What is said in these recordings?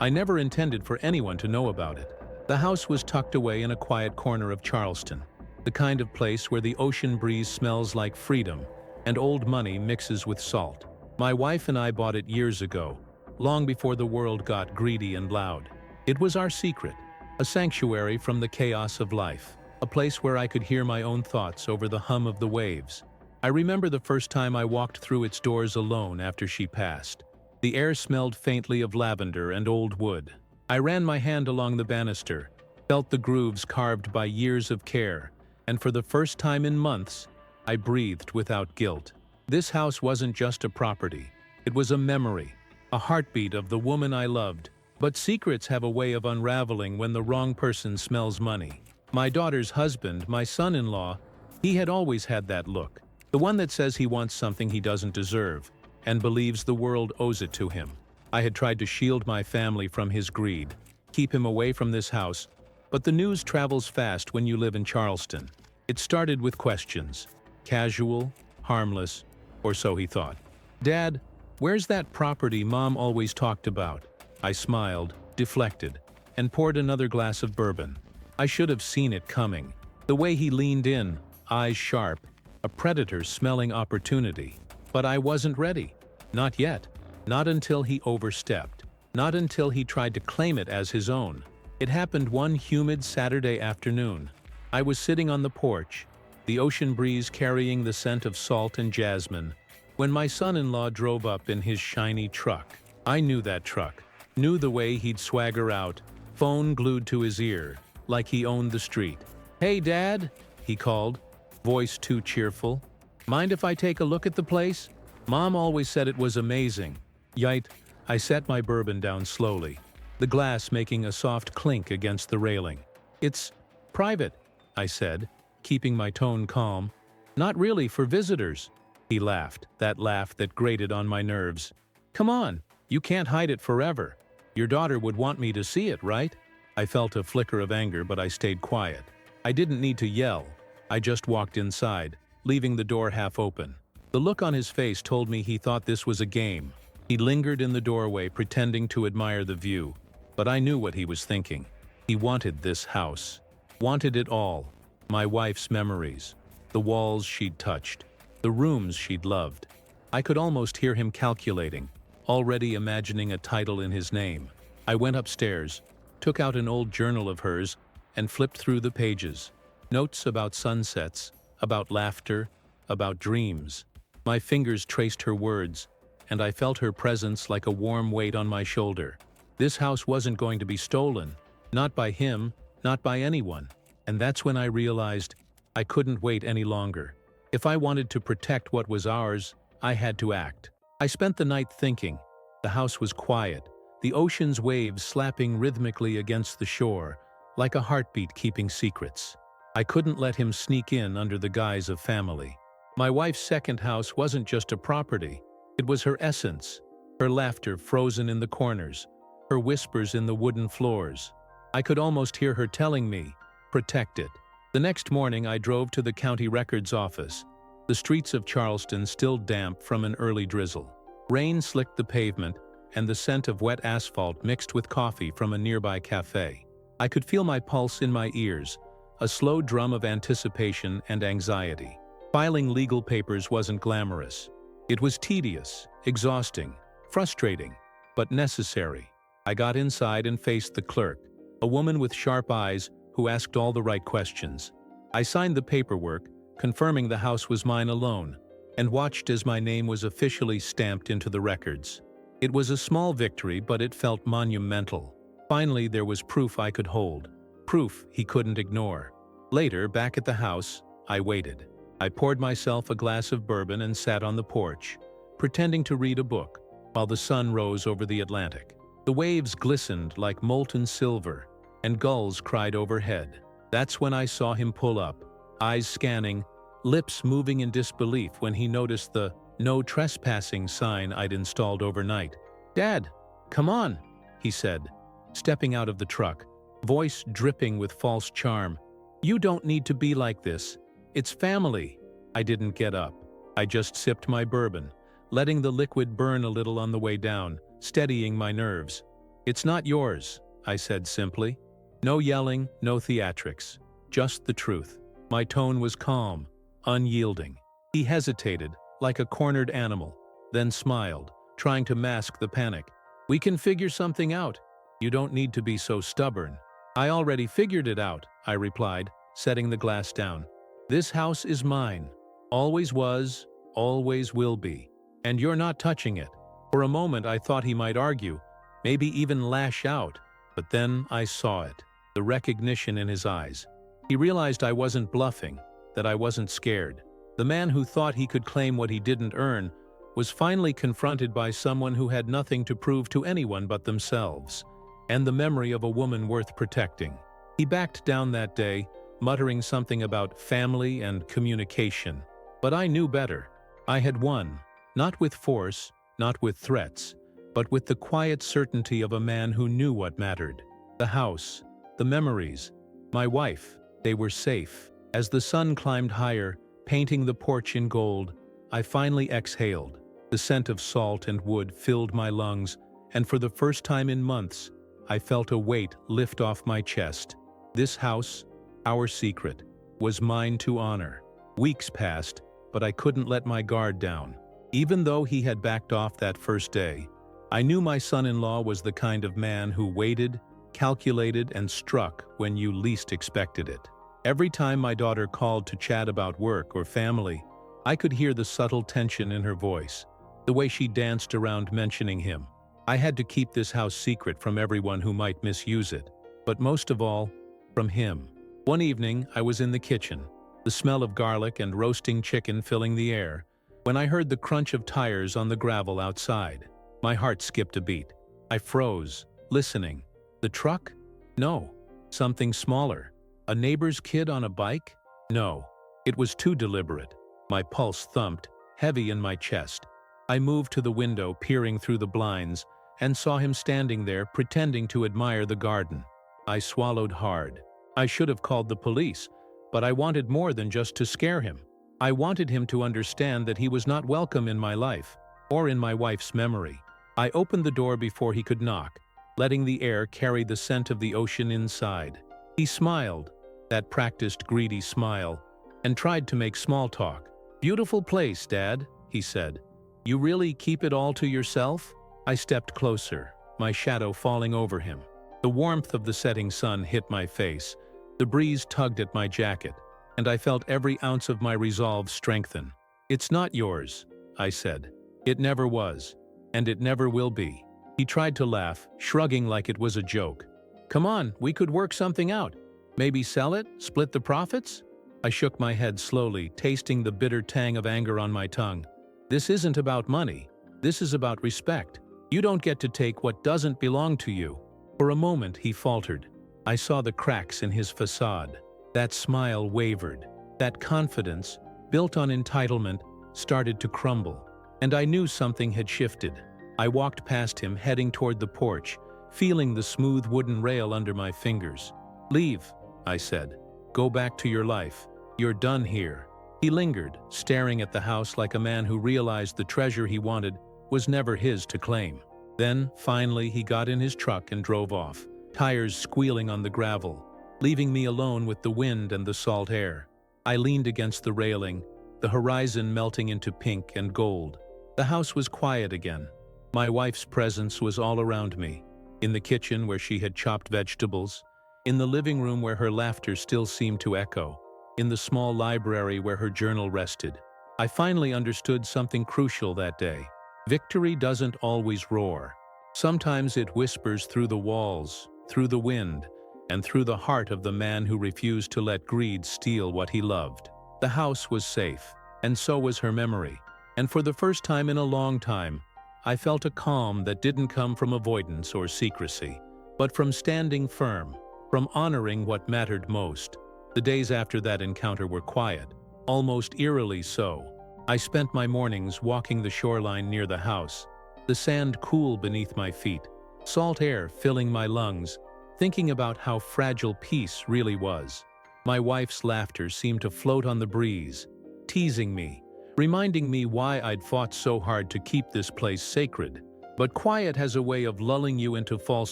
I never intended for anyone to know about it. The house was tucked away in a quiet corner of Charleston, the kind of place where the ocean breeze smells like freedom and old money mixes with salt. My wife and I bought it years ago, long before the world got greedy and loud. It was our secret, a sanctuary from the chaos of life, a place where I could hear my own thoughts over the hum of the waves. I remember the first time I walked through its doors alone after she passed. The air smelled faintly of lavender and old wood. I ran my hand along the banister, felt the grooves carved by years of care, and for the first time in months, I breathed without guilt. This house wasn't just a property. It was a memory, a heartbeat of the woman I loved. But secrets have a way of unraveling when the wrong person smells money. My daughter's husband, my son-in-law, he had always had that look. The one that says he wants something he doesn't deserve, and believes the world owes it to him. I had tried to shield my family from his greed, keep him away from this house, but the news travels fast when you live in Charleston. It started with questions. Casual, harmless, or so he thought. "Dad, where's that property Mom always talked about?" I smiled, deflected, and poured another glass of bourbon. I should have seen it coming. The way he leaned in, eyes sharp, a predator smelling opportunity. But I wasn't ready. Not yet. Not until he overstepped. Not until he tried to claim it as his own. It happened one humid Saturday afternoon. I was sitting on the porch, the ocean breeze carrying the scent of salt and jasmine, when my son-in-law drove up in his shiny truck. I knew that truck, knew the way he'd swagger out, phone glued to his ear, like he owned the street. "Hey, Dad," he called, voice too cheerful. "Mind if I take a look at the place? Mom always said it was amazing." Yite, I set my bourbon down slowly, the glass making a soft clink against the railing. "It's private," I said, keeping my tone calm. "Not really for visitors." He laughed, that laugh that grated on my nerves. "Come on, you can't hide it forever. Your daughter would want me to see it, right?" I felt a flicker of anger, but I stayed quiet. I didn't need to yell. I just walked inside, leaving the door half open. The look on his face told me he thought this was a game. He lingered in the doorway, pretending to admire the view, but I knew what he was thinking. He wanted this house. Wanted it all. My wife's memories. The walls she'd touched. The rooms she'd loved. I could almost hear him calculating, already imagining a title in his name. I went upstairs, took out an old journal of hers, and flipped through the pages. Notes about sunsets, about laughter, about dreams. My fingers traced her words, and I felt her presence like a warm weight on my shoulder. This house wasn't going to be stolen. Not by him, not by anyone. And that's when I realized I couldn't wait any longer. If I wanted to protect what was ours, I had to act. I spent the night thinking. The house was quiet, the ocean's waves slapping rhythmically against the shore, like a heartbeat keeping secrets. I couldn't let him sneak in under the guise of family. My wife's second house wasn't just a property. It was her essence, her laughter frozen in the corners, her whispers in the wooden floors. I could almost hear her telling me, "Protect it." The next morning I drove to the county records office, the streets of Charleston still damp from an early drizzle. Rain slicked the pavement, and the scent of wet asphalt mixed with coffee from a nearby cafe. I could feel my pulse in my ears, a slow drum of anticipation and anxiety. Filing legal papers wasn't glamorous. It was tedious, exhausting, frustrating, but necessary. I got inside and faced the clerk, a woman with sharp eyes who asked all the right questions. I signed the paperwork, confirming the house was mine alone, and watched as my name was officially stamped into the records. It was a small victory, but it felt monumental. Finally, there was proof I could hold. Proof he couldn't ignore. Later, back at the house, I waited. I poured myself a glass of bourbon and sat on the porch, pretending to read a book, while the sun rose over the Atlantic. The waves glistened like molten silver, and gulls cried overhead. That's when I saw him pull up, eyes scanning, lips moving in disbelief when he noticed the "No Trespassing" sign I'd installed overnight. "Dad, come on," he said, stepping out of the truck, voice dripping with false charm. "You don't need to be like this. It's family." I didn't get up. I just sipped my bourbon, letting the liquid burn a little on the way down, steadying my nerves. "It's not yours," I said simply. No yelling, no theatrics. Just the truth. My tone was calm, unyielding. He hesitated, like a cornered animal, then smiled, trying to mask the panic. "We can figure something out. You don't need to be so stubborn." "I already figured it out," I replied, setting the glass down. "This house is mine. Always was, always will be. And you're not touching it." For a moment I thought he might argue, maybe even lash out, but then I saw it, the recognition in his eyes. He realized I wasn't bluffing, that I wasn't scared. The man who thought he could claim what he didn't earn was finally confronted by someone who had nothing to prove to anyone but themselves, and the memory of a woman worth protecting. He backed down that day, muttering something about family and communication. But I knew better. I had won, not with force, not with threats, but with the quiet certainty of a man who knew what mattered. The house, the memories, my wife, they were safe. As the sun climbed higher, painting the porch in gold, I finally exhaled. The scent of salt and wood filled my lungs, and for the first time in months, I felt a weight lift off my chest. This house, our secret, was mine to honor. Weeks passed, but I couldn't let my guard down. Even though he had backed off that first day, I knew my son-in-law was the kind of man who waited, calculated, and struck when you least expected it. Every time my daughter called to chat about work or family, I could hear the subtle tension in her voice, the way she danced around mentioning him. I had to keep this house secret from everyone who might misuse it, but most of all, from him. One evening, I was in the kitchen, the smell of garlic and roasting chicken filling the air, when I heard the crunch of tires on the gravel outside. My heart skipped a beat. I froze, listening. The truck? No. Something smaller. A neighbor's kid on a bike? No. It was too deliberate. My pulse thumped, heavy in my chest. I moved to the window, peering through the blinds, and saw him standing there, pretending to admire the garden. I swallowed hard. I should have called the police, but I wanted more than just to scare him. I wanted him to understand that he was not welcome in my life, or in my wife's memory. I opened the door before he could knock, letting the air carry the scent of the ocean inside. He smiled, that practiced greedy smile, and tried to make small talk. "Beautiful place, Dad," he said. "You really keep it all to yourself?" I stepped closer, my shadow falling over him. The warmth of the setting sun hit my face. The breeze tugged at my jacket, and I felt every ounce of my resolve strengthen. "It's not yours," I said. "It never was, and it never will be." He tried to laugh, shrugging like it was a joke. "Come on, we could work something out. Maybe sell it, split the profits?" I shook my head slowly, tasting the bitter tang of anger on my tongue. "This isn't about money. This is about respect. You don't get to take what doesn't belong to you." For a moment he faltered. I saw the cracks in his facade. That smile wavered. That confidence, built on entitlement, started to crumble. And I knew something had shifted. I walked past him, heading toward the porch, feeling the smooth wooden rail under my fingers. "Leave," I said. "Go back to your life. You're done here." He lingered, staring at the house like a man who realized the treasure he wanted was never his to claim. Then, finally, he got in his truck and drove off, tires squealing on the gravel, leaving me alone with the wind and the salt air. I leaned against the railing, the horizon melting into pink and gold. The house was quiet again. My wife's presence was all around me, in the kitchen where she had chopped vegetables, in the living room where her laughter still seemed to echo, in the small library where her journal rested. I finally understood something crucial that day. Victory doesn't always roar. Sometimes it whispers through the walls, through the wind, and through the heart of the man who refused to let greed steal what he loved. The house was safe, and so was her memory. And for the first time in a long time, I felt a calm that didn't come from avoidance or secrecy, but from standing firm, from honoring what mattered most. The days after that encounter were quiet, almost eerily so. I spent my mornings walking the shoreline near the house, the sand cool beneath my feet, salt air filling my lungs, thinking about how fragile peace really was. My wife's laughter seemed to float on the breeze, teasing me, reminding me why I'd fought so hard to keep this place sacred. But quiet has a way of lulling you into false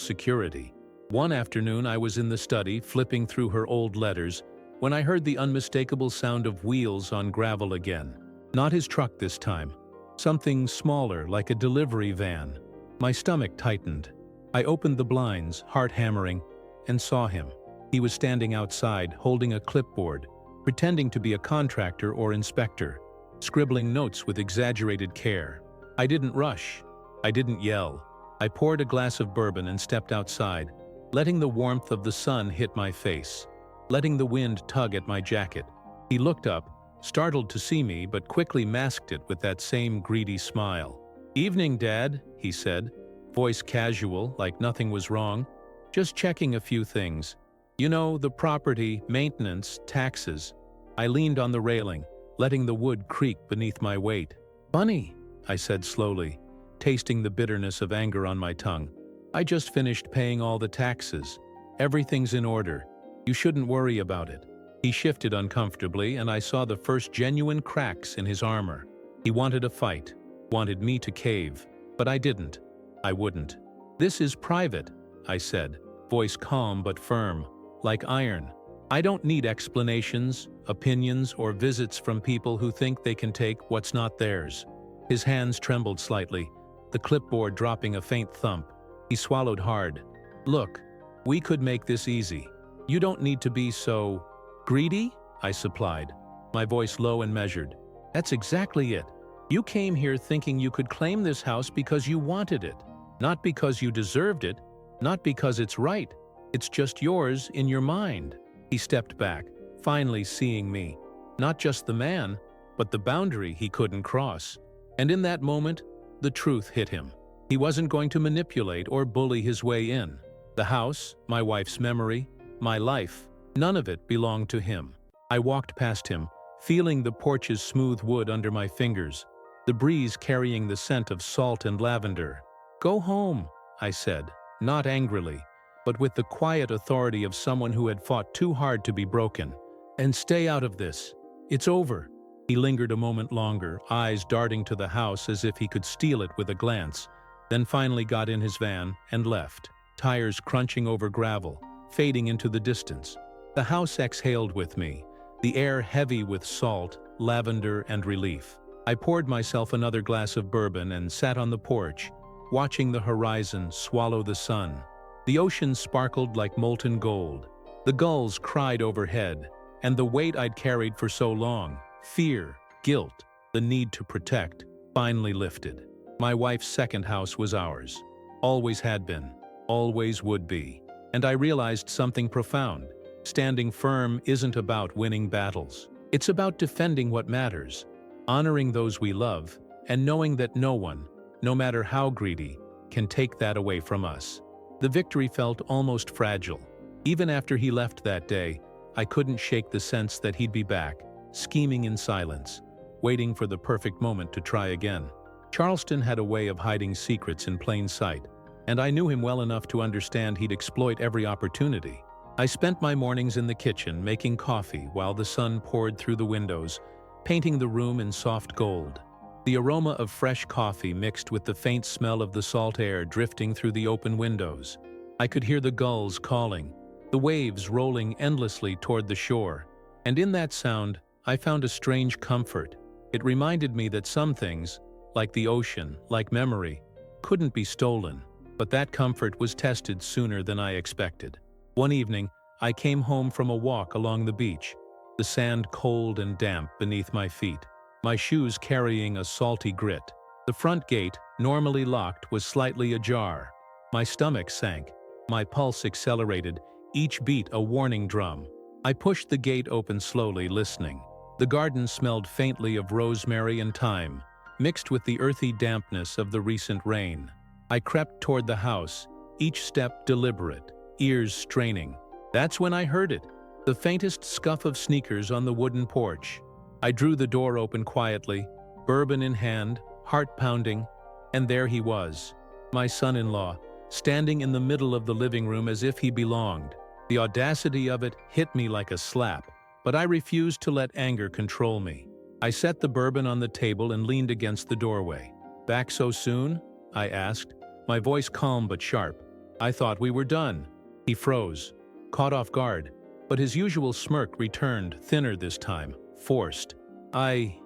security. One afternoon I was in the study, flipping through her old letters, when I heard the unmistakable sound of wheels on gravel again. Not his truck this time. Something smaller, like a delivery van. My stomach tightened. I opened the blinds, heart hammering, and saw him. He was standing outside, holding a clipboard, pretending to be a contractor or inspector, scribbling notes with exaggerated care. I didn't rush. I didn't yell. I poured a glass of bourbon and stepped outside, letting the warmth of the sun hit my face, letting the wind tug at my jacket. He looked up, startled to see me, but quickly masked it with that same greedy smile. "Evening, Dad," he said, voice casual, like nothing was wrong. "Just checking a few things. You know, the property, maintenance, taxes." I leaned on the railing, letting the wood creak beneath my weight. "Bunny," I said slowly, tasting the bitterness of anger on my tongue. "I just finished paying all the taxes. Everything's in order. You shouldn't worry about it." He shifted uncomfortably, and I saw the first genuine cracks in his armor. He wanted a fight, wanted me to cave, but I didn't. I wouldn't. "This is private," I said, voice calm but firm, like iron. "I don't need explanations, opinions, or visits from people who think they can take what's not theirs." His hands trembled slightly, the clipboard dropping a faint thump. He swallowed hard. "Look, we could make this easy. You don't need to be so greedy," I supplied, my voice low and measured. "That's exactly it. You came here thinking you could claim this house because you wanted it, not because you deserved it, not because it's right. It's just yours in your mind." He stepped back, finally seeing me. Not just the man, but the boundary he couldn't cross. And in that moment, the truth hit him. He wasn't going to manipulate or bully his way in. The house, my wife's memory, my life, none of it belonged to him. I walked past him, feeling the porch's smooth wood under my fingers, the breeze carrying the scent of salt and lavender. "Go home," I said, not angrily, but with the quiet authority of someone who had fought too hard to be broken. "And stay out of this. It's over." He lingered a moment longer, eyes darting to the house as if he could steal it with a glance, then finally got in his van and left, tires crunching over gravel, fading into the distance. The house exhaled with me, the air heavy with salt, lavender, and relief. I poured myself another glass of bourbon and sat on the porch, watching the horizon swallow the sun. The ocean sparkled like molten gold. The gulls cried overhead, and the weight I'd carried for so long, fear, guilt, the need to protect, finally lifted. My wife's second house was ours. Always had been, always would be. And I realized something profound. Standing firm isn't about winning battles. It's about defending what matters, honoring those we love, and knowing that no one, no matter how greedy, can take that away from us. The victory felt almost fragile. Even after he left that day, I couldn't shake the sense that he'd be back, scheming in silence, waiting for the perfect moment to try again. Charleston had a way of hiding secrets in plain sight, and I knew him well enough to understand he'd exploit every opportunity. I spent my mornings in the kitchen making coffee while the sun poured through the windows, painting the room in soft gold. The aroma of fresh coffee mixed with the faint smell of the salt air drifting through the open windows. I could hear the gulls calling, the waves rolling endlessly toward the shore, and in that sound, I found a strange comfort. It reminded me that some things, like the ocean, like memory, couldn't be stolen, but that comfort was tested sooner than I expected. One evening, I came home from a walk along the beach, the sand cold and damp beneath my feet, my shoes carrying a salty grit. The front gate, normally locked, was slightly ajar. My stomach sank, my pulse accelerated, each beat a warning drum. I pushed the gate open slowly, listening. The garden smelled faintly of rosemary and thyme, mixed with the earthy dampness of the recent rain. I crept toward the house, each step deliberate, ears straining. That's when I heard it, the faintest scuff of sneakers on the wooden porch. I drew the door open quietly, bourbon in hand, heart pounding, and there he was, my son-in-law, standing in the middle of the living room as if he belonged. The audacity of it hit me like a slap, but I refused to let anger control me. I set the bourbon on the table and leaned against the doorway. "Back so soon?" I asked, my voice calm but sharp. "I thought we were done." He froze, caught off guard, but his usual smirk returned, thinner this time, forced. I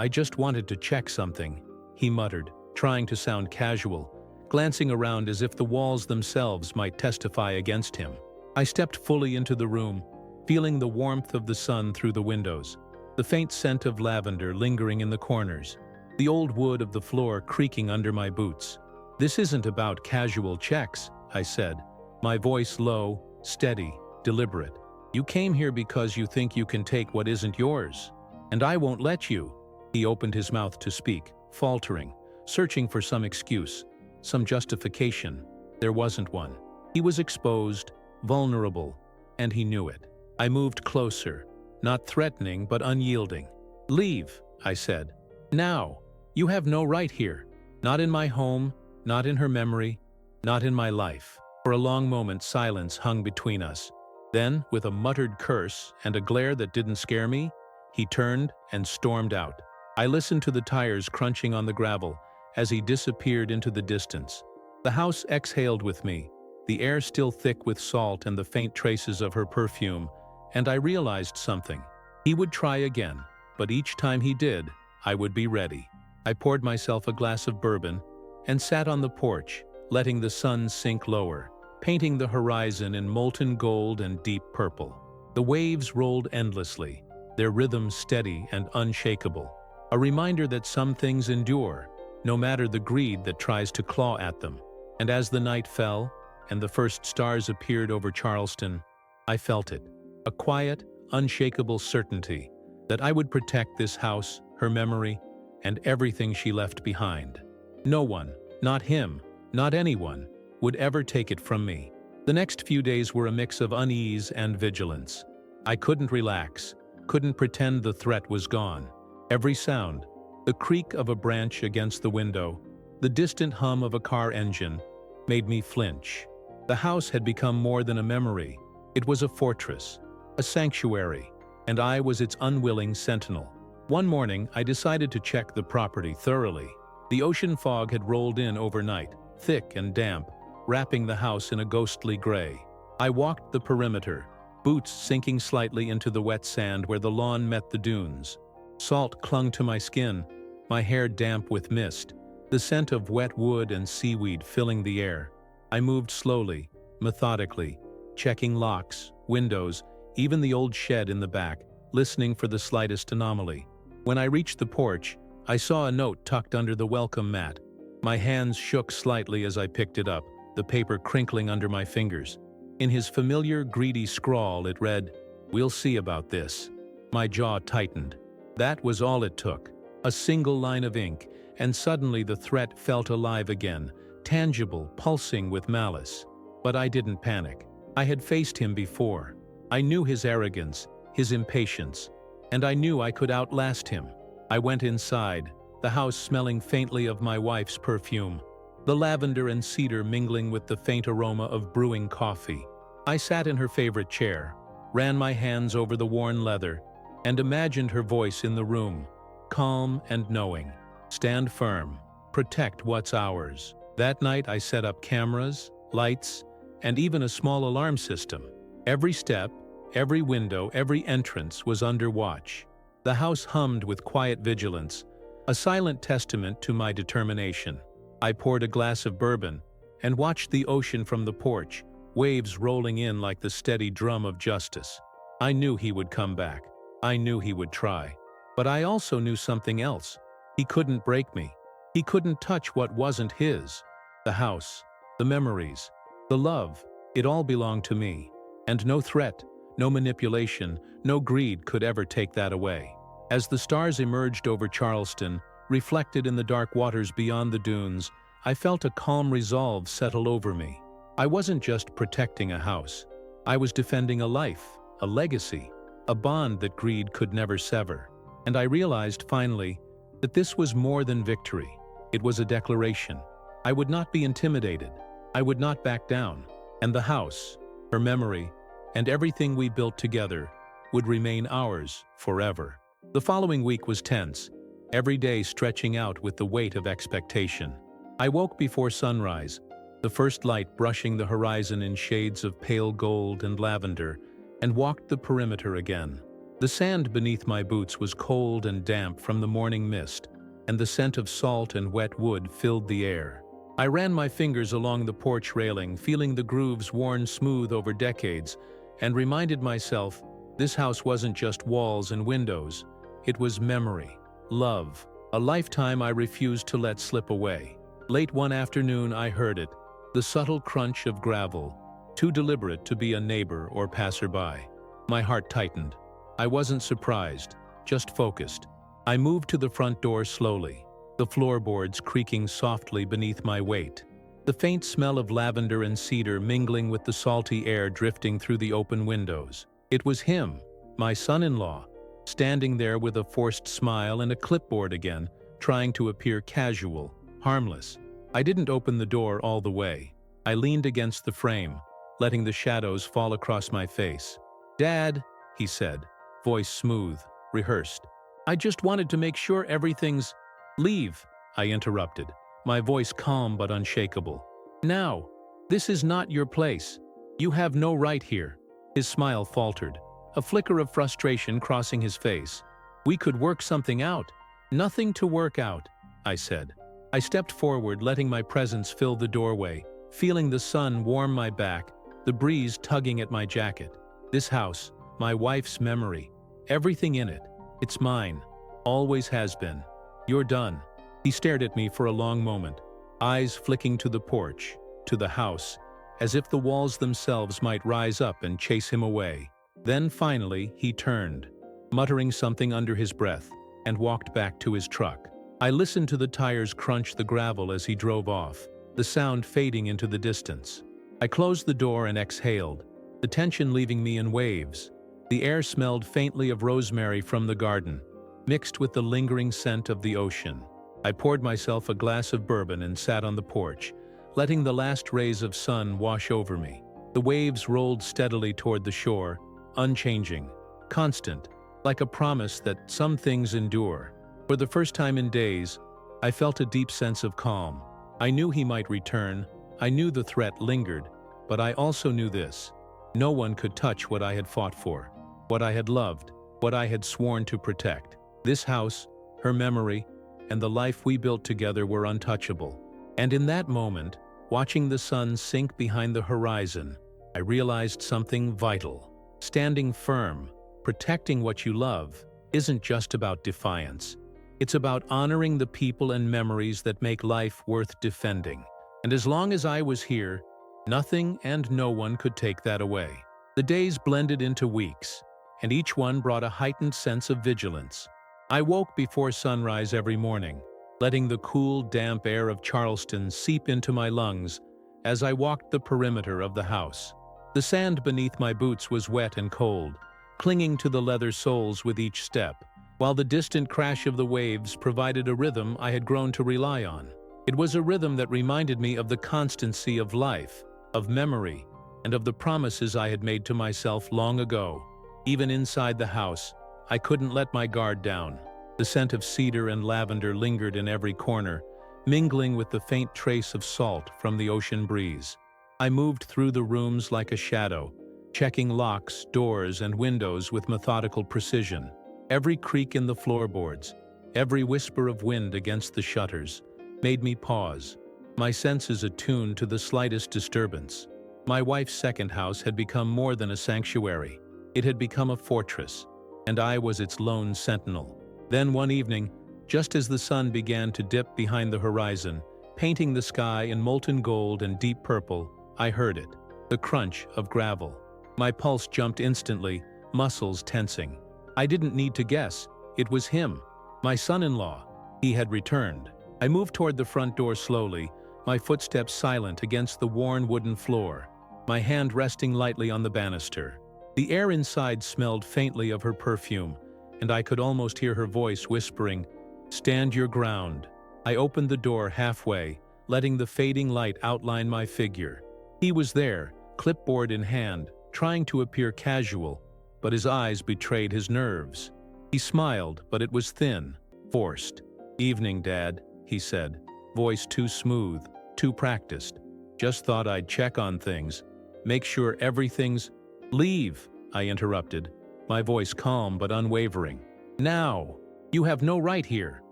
just wanted to check something," he muttered, trying to sound casual, glancing around as if the walls themselves might testify against him. I stepped fully into the room, feeling the warmth of the sun through the windows, the faint scent of lavender lingering in the corners, the old wood of the floor creaking under my boots. "This isn't about casual checks," I said, my voice low, steady, deliberate. "You came here because you think you can take what isn't yours, and I won't let you." He opened his mouth to speak, faltering, searching for some excuse, some justification. There wasn't one. He was exposed, vulnerable, and he knew it. I moved closer, not threatening but unyielding. "Leave," I said. "Now. You have no right here. Not in my home, not in her memory, not in my life." For a long moment silence hung between us. Then, with a muttered curse and a glare that didn't scare me, he turned and stormed out. I listened to the tires crunching on the gravel as he disappeared into the distance. The house exhaled with me, the air still thick with salt and the faint traces of her perfume, and I realized something. He would try again, but each time he did, I would be ready. I poured myself a glass of bourbon and sat on the porch, letting the sun sink lower, painting the horizon in molten gold and deep purple. The waves rolled endlessly, their rhythm steady and unshakable. A reminder that some things endure, no matter the greed that tries to claw at them. And as the night fell, and the first stars appeared over Charleston, I felt it. A quiet, unshakable certainty that I would protect this house, her memory, and everything she left behind. No one, not him, not anyone, would ever take it from me. The next few days were a mix of unease and vigilance. I couldn't relax, couldn't pretend the threat was gone. Every sound, the creak of a branch against the window, the distant hum of a car engine, made me flinch. The house had become more than a memory. It was a fortress, a sanctuary, and I was its unwilling sentinel. One morning, I decided to check the property thoroughly. The ocean fog had rolled in overnight, thick and damp, wrapping the house in a ghostly gray. I walked the perimeter, boots sinking slightly into the wet sand where the lawn met the dunes. Salt clung to my skin, my hair damp with mist, the scent of wet wood and seaweed filling the air. I moved slowly, methodically, checking locks, windows, even the old shed in the back, listening for the slightest anomaly. When I reached the porch, I saw a note tucked under the welcome mat. My hands shook slightly as I picked it up, the paper crinkling under my fingers. In his familiar, greedy scrawl, it read, "We'll see about this." My jaw tightened. That was all it took. A single line of ink, and suddenly the threat felt alive again, tangible, pulsing with malice. But I didn't panic. I had faced him before. I knew his arrogance, his impatience, and I knew I could outlast him. I went inside, the house smelling faintly of my wife's perfume, the lavender and cedar mingling with the faint aroma of brewing coffee. I sat in her favorite chair, ran my hands over the worn leather, and imagined her voice in the room, calm and knowing. "Stand firm. Protect what's ours." That night I set up cameras, lights, and even a small alarm system. Every step, every window, every entrance was under watch. The house hummed with quiet vigilance, a silent testament to my determination. I poured a glass of bourbon and watched the ocean from the porch, waves rolling in like the steady drum of justice. I knew he would come back. I knew he would try. But I also knew something else. He couldn't break me. He couldn't touch what wasn't his. The house, the memories, the love, it all belonged to me. And no threat, no manipulation, no greed could ever take that away. As the stars emerged over Charleston, reflected in the dark waters beyond the dunes, I felt a calm resolve settle over me. I wasn't just protecting a house. I was defending a life, a legacy, a bond that greed could never sever. And I realized, finally, that this was more than victory. It was a declaration. I would not be intimidated. I would not back down. And the house, her memory, and everything we built together would remain ours forever. The following week was tense, every day stretching out with the weight of expectation. I woke before sunrise, the first light brushing the horizon in shades of pale gold and lavender, and walked the perimeter again. The sand beneath my boots was cold and damp from the morning mist, and the scent of salt and wet wood filled the air. I ran my fingers along the porch railing, feeling the grooves worn smooth over decades, and reminded myself this house wasn't just walls and windows. It was memory, love, a lifetime I refused to let slip away. Late one afternoon I heard it, the subtle crunch of gravel, too deliberate to be a neighbor or passerby. My heart tightened. I wasn't surprised, just focused. I moved to the front door slowly, the floorboards creaking softly beneath my weight. The faint smell of lavender and cedar mingling with the salty air drifting through the open windows. It was him, my son-in-law, standing there with a forced smile and a clipboard again, trying to appear casual, harmless. I didn't open the door all the way. I leaned against the frame, letting the shadows fall across my face. "Dad," he said, voice smooth, rehearsed. "I just wanted to make sure everything's—" "Leave," I interrupted, my voice calm but unshakable. "Now. This is not your place. You have no right here." His smile faltered, a flicker of frustration crossing his face. "We could work something out." "Nothing to work out," I said. I stepped forward, letting my presence fill the doorway, feeling the sun warm my back, the breeze tugging at my jacket. This house, my wife's memory, everything in it, it's mine, always has been. "You're done." He stared at me for a long moment, eyes flicking to the porch, to the house, as if the walls themselves might rise up and chase him away. Then finally, he turned, muttering something under his breath, and walked back to his truck. I listened to the tires crunch the gravel as he drove off, the sound fading into the distance. I closed the door and exhaled, the tension leaving me in waves. The air smelled faintly of rosemary from the garden, mixed with the lingering scent of the ocean. I poured myself a glass of bourbon and sat on the porch, letting the last rays of sun wash over me. The waves rolled steadily toward the shore, unchanging, constant, like a promise that some things endure. For the first time in days, I felt a deep sense of calm. I knew he might return, I knew the threat lingered, but I also knew this: no one could touch what I had fought for, what I had loved, what I had sworn to protect. This house, her memory, and the life we built together were untouchable. And in that moment, watching the sun sink behind the horizon, I realized something vital. Standing firm, protecting what you love, isn't just about defiance. It's about honoring the people and memories that make life worth defending. And as long as I was here, nothing and no one could take that away. The days blended into weeks, and each one brought a heightened sense of vigilance. I woke before sunrise every morning, letting the cool, damp air of Charleston seep into my lungs as I walked the perimeter of the house. The sand beneath my boots was wet and cold, clinging to the leather soles with each step, while the distant crash of the waves provided a rhythm I had grown to rely on. It was a rhythm that reminded me of the constancy of life, of memory, and of the promises I had made to myself long ago. Even inside the house, I couldn't let my guard down. The scent of cedar and lavender lingered in every corner, mingling with the faint trace of salt from the ocean breeze. I moved through the rooms like a shadow, checking locks, doors, and windows with methodical precision. Every creak in the floorboards, every whisper of wind against the shutters, made me pause, my senses attuned to the slightest disturbance. My wife's second house had become more than a sanctuary. It had become a fortress, and I was its lone sentinel. Then one evening, just as the sun began to dip behind the horizon, painting the sky in molten gold and deep purple, I heard it, the crunch of gravel. My pulse jumped instantly, muscles tensing. I didn't need to guess. It was him, my son-in-law. He had returned. I moved toward the front door slowly, my footsteps silent against the worn wooden floor, my hand resting lightly on the banister. The air inside smelled faintly of her perfume, and I could almost hear her voice whispering, "Stand your ground." I opened the door halfway, letting the fading light outline my figure. He was there, clipboard in hand, trying to appear casual, but his eyes betrayed his nerves. He smiled, but it was thin, forced. "Evening, Dad," he said, voice too smooth, too practiced. Just thought I'd check on things, make sure everything's— Leave, I interrupted, my voice calm but unwavering. Now! You have no right here.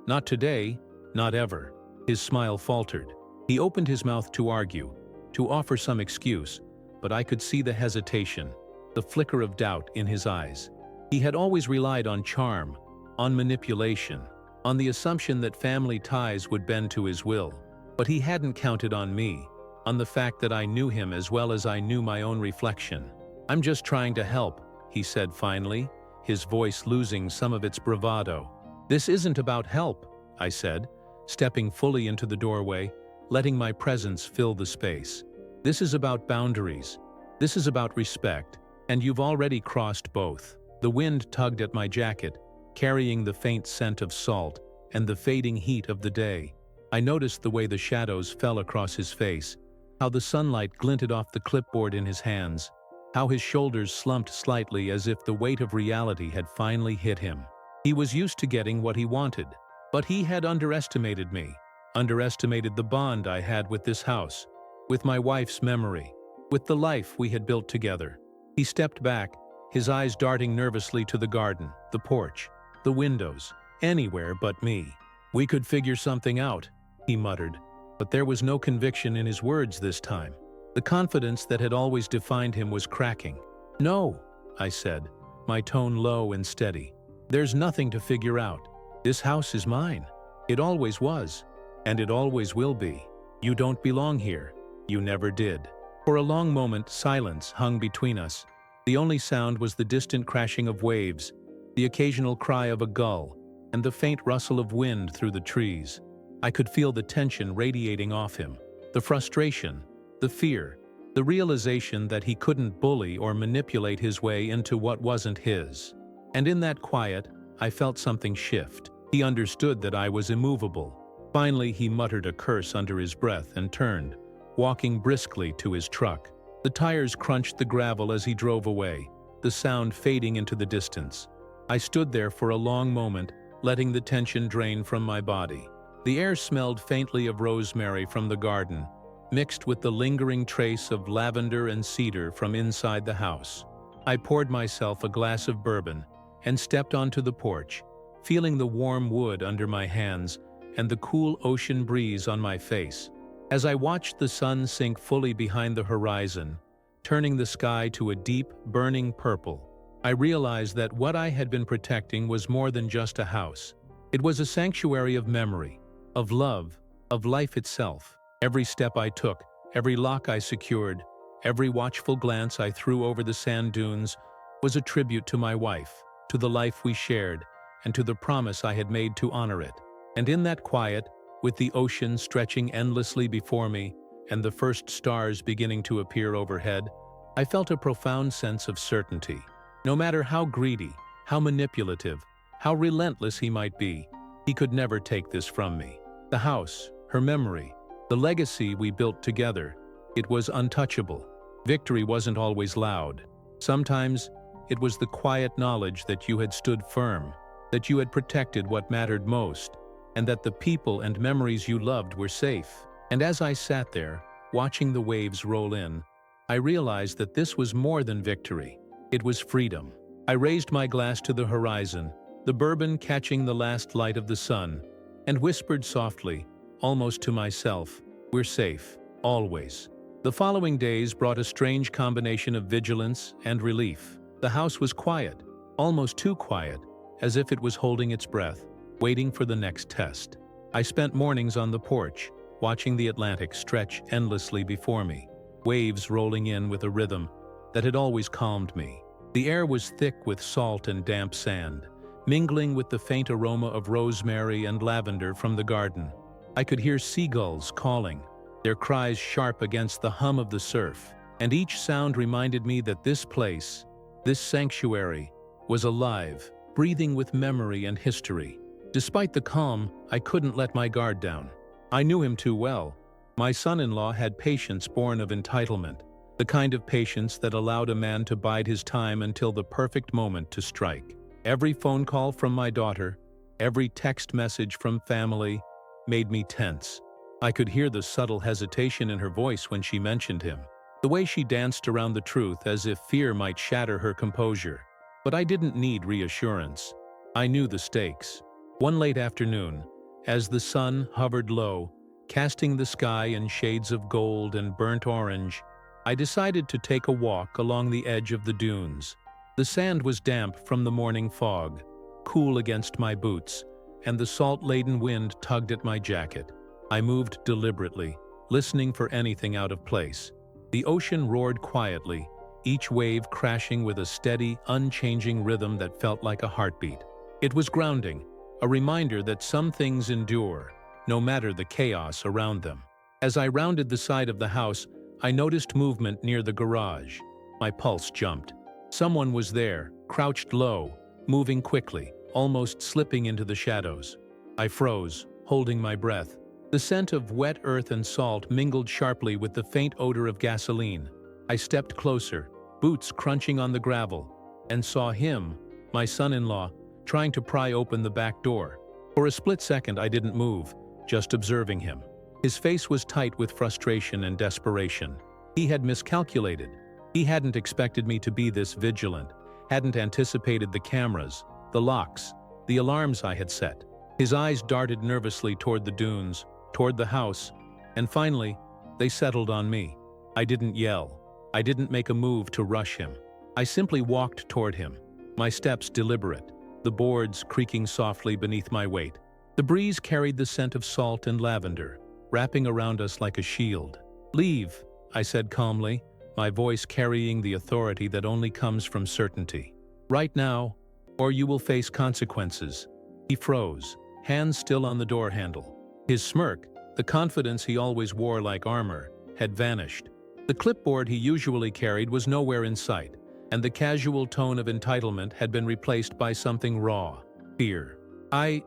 Not today, not ever. His smile faltered. He opened his mouth to argue, to offer some excuse, but I could see the hesitation, the flicker of doubt in his eyes. He had always relied on charm, on manipulation, on the assumption that family ties would bend to his will. But he hadn't counted on me, on the fact that I knew him as well as I knew my own reflection. I'm just trying to help, he said finally, his voice losing some of its bravado. This isn't about help, I said, stepping fully into the doorway, letting my presence fill the space. This is about boundaries. This is about respect, and you've already crossed both. The wind tugged at my jacket, carrying the faint scent of salt and the fading heat of the day. I noticed the way the shadows fell across his face, how the sunlight glinted off the clipboard in his hands, how his shoulders slumped slightly as if the weight of reality had finally hit him. He was used to getting what he wanted, but he had underestimated me, underestimated the bond I had with this house, with my wife's memory, with the life we had built together. He stepped back, his eyes darting nervously to the garden, the porch, the windows, anywhere but me. We could figure something out, he muttered, but there was no conviction in his words this time. The confidence that had always defined him was cracking. No, I said, my tone low and steady. There's nothing to figure out. This house is mine. It always was, and it always will be. You don't belong here. You never did. For a long moment, silence hung between us. The only sound was the distant crashing of waves, the occasional cry of a gull, and the faint rustle of wind through the trees. I could feel the tension radiating off him, the frustration, the fear, the realization that he couldn't bully or manipulate his way into what wasn't his. And in that quiet, I felt something shift. He understood that I was immovable. Finally, he muttered a curse under his breath and turned, walking briskly to his truck. The tires crunched the gravel as he drove away, the sound fading into the distance. I stood there for a long moment, letting the tension drain from my body. The air smelled faintly of rosemary from the garden, mixed with the lingering trace of lavender and cedar from inside the house. I poured myself a glass of bourbon and stepped onto the porch, feeling the warm wood under my hands and the cool ocean breeze on my face. As I watched the sun sink fully behind the horizon, turning the sky to a deep, burning purple, I realized that what I had been protecting was more than just a house. It was a sanctuary of memory, of love, of life itself. Every step I took, every lock I secured, every watchful glance I threw over the sand dunes was a tribute to my wife, to the life we shared, and to the promise I had made to honor it. And in that quiet, with the ocean stretching endlessly before me and the first stars beginning to appear overhead, I felt a profound sense of certainty. No matter how greedy, how manipulative, how relentless he might be, he could never take this from me. The house, her memory, the legacy we built together, it was untouchable. Victory wasn't always loud. Sometimes it was the quiet knowledge that you had stood firm, that you had protected what mattered most, and that the people and memories you loved were safe. And as I sat there, watching the waves roll in, I realized that this was more than victory. It was freedom. I raised my glass to the horizon, the bourbon catching the last light of the sun, and whispered softly, almost to myself, "We're safe, always." The following days brought a strange combination of vigilance and relief. The house was quiet, almost too quiet, as if it was holding its breath, waiting for the next test. I spent mornings on the porch, watching the Atlantic stretch endlessly before me, waves rolling in with a rhythm that had always calmed me. The air was thick with salt and damp sand, mingling with the faint aroma of rosemary and lavender from the garden. I could hear seagulls calling, their cries sharp against the hum of the surf, and each sound reminded me that this place, this sanctuary, was alive, breathing with memory and history. Despite the calm, I couldn't let my guard down. I knew him too well. My son-in-law had patience born of entitlement, the kind of patience that allowed a man to bide his time until the perfect moment to strike. Every phone call from my daughter, every text message from family, made me tense. I could hear the subtle hesitation in her voice when she mentioned him, the way she danced around the truth as if fear might shatter her composure. But I didn't need reassurance. I knew the stakes. One late afternoon, as the sun hovered low, casting the sky in shades of gold and burnt orange, I decided to take a walk along the edge of the dunes. The sand was damp from the morning fog, cool against my boots, and the salt-laden wind tugged at my jacket. I moved deliberately, listening for anything out of place. The ocean roared quietly, each wave crashing with a steady, unchanging rhythm that felt like a heartbeat. It was grounding, a reminder that some things endure, no matter the chaos around them. As I rounded the side of the house, I noticed movement near the garage. My pulse jumped. Someone was there, crouched low, moving quickly, almost slipping into the shadows. I froze, holding my breath. The scent of wet earth and salt mingled sharply with the faint odor of gasoline. I stepped closer, boots crunching on the gravel, and saw him, my son-in-law, trying to pry open the back door. For a split second I didn't move, just observing him. His face was tight with frustration and desperation. He had miscalculated. He hadn't expected me to be this vigilant, hadn't anticipated the cameras, the locks, the alarms I had set. His eyes darted nervously toward the dunes, toward the house, and finally, they settled on me. I didn't yell. I didn't make a move to rush him. I simply walked toward him, my steps deliberate, the boards creaking softly beneath my weight. The breeze carried the scent of salt and lavender, wrapping around us like a shield. "Leave," I said calmly, my voice carrying the authority that only comes from certainty. "Right now, or you will face consequences." He froze, hands still on the door handle. His smirk, the confidence he always wore like armor, had vanished. The clipboard he usually carried was nowhere in sight, and the casual tone of entitlement had been replaced by something raw, fear. I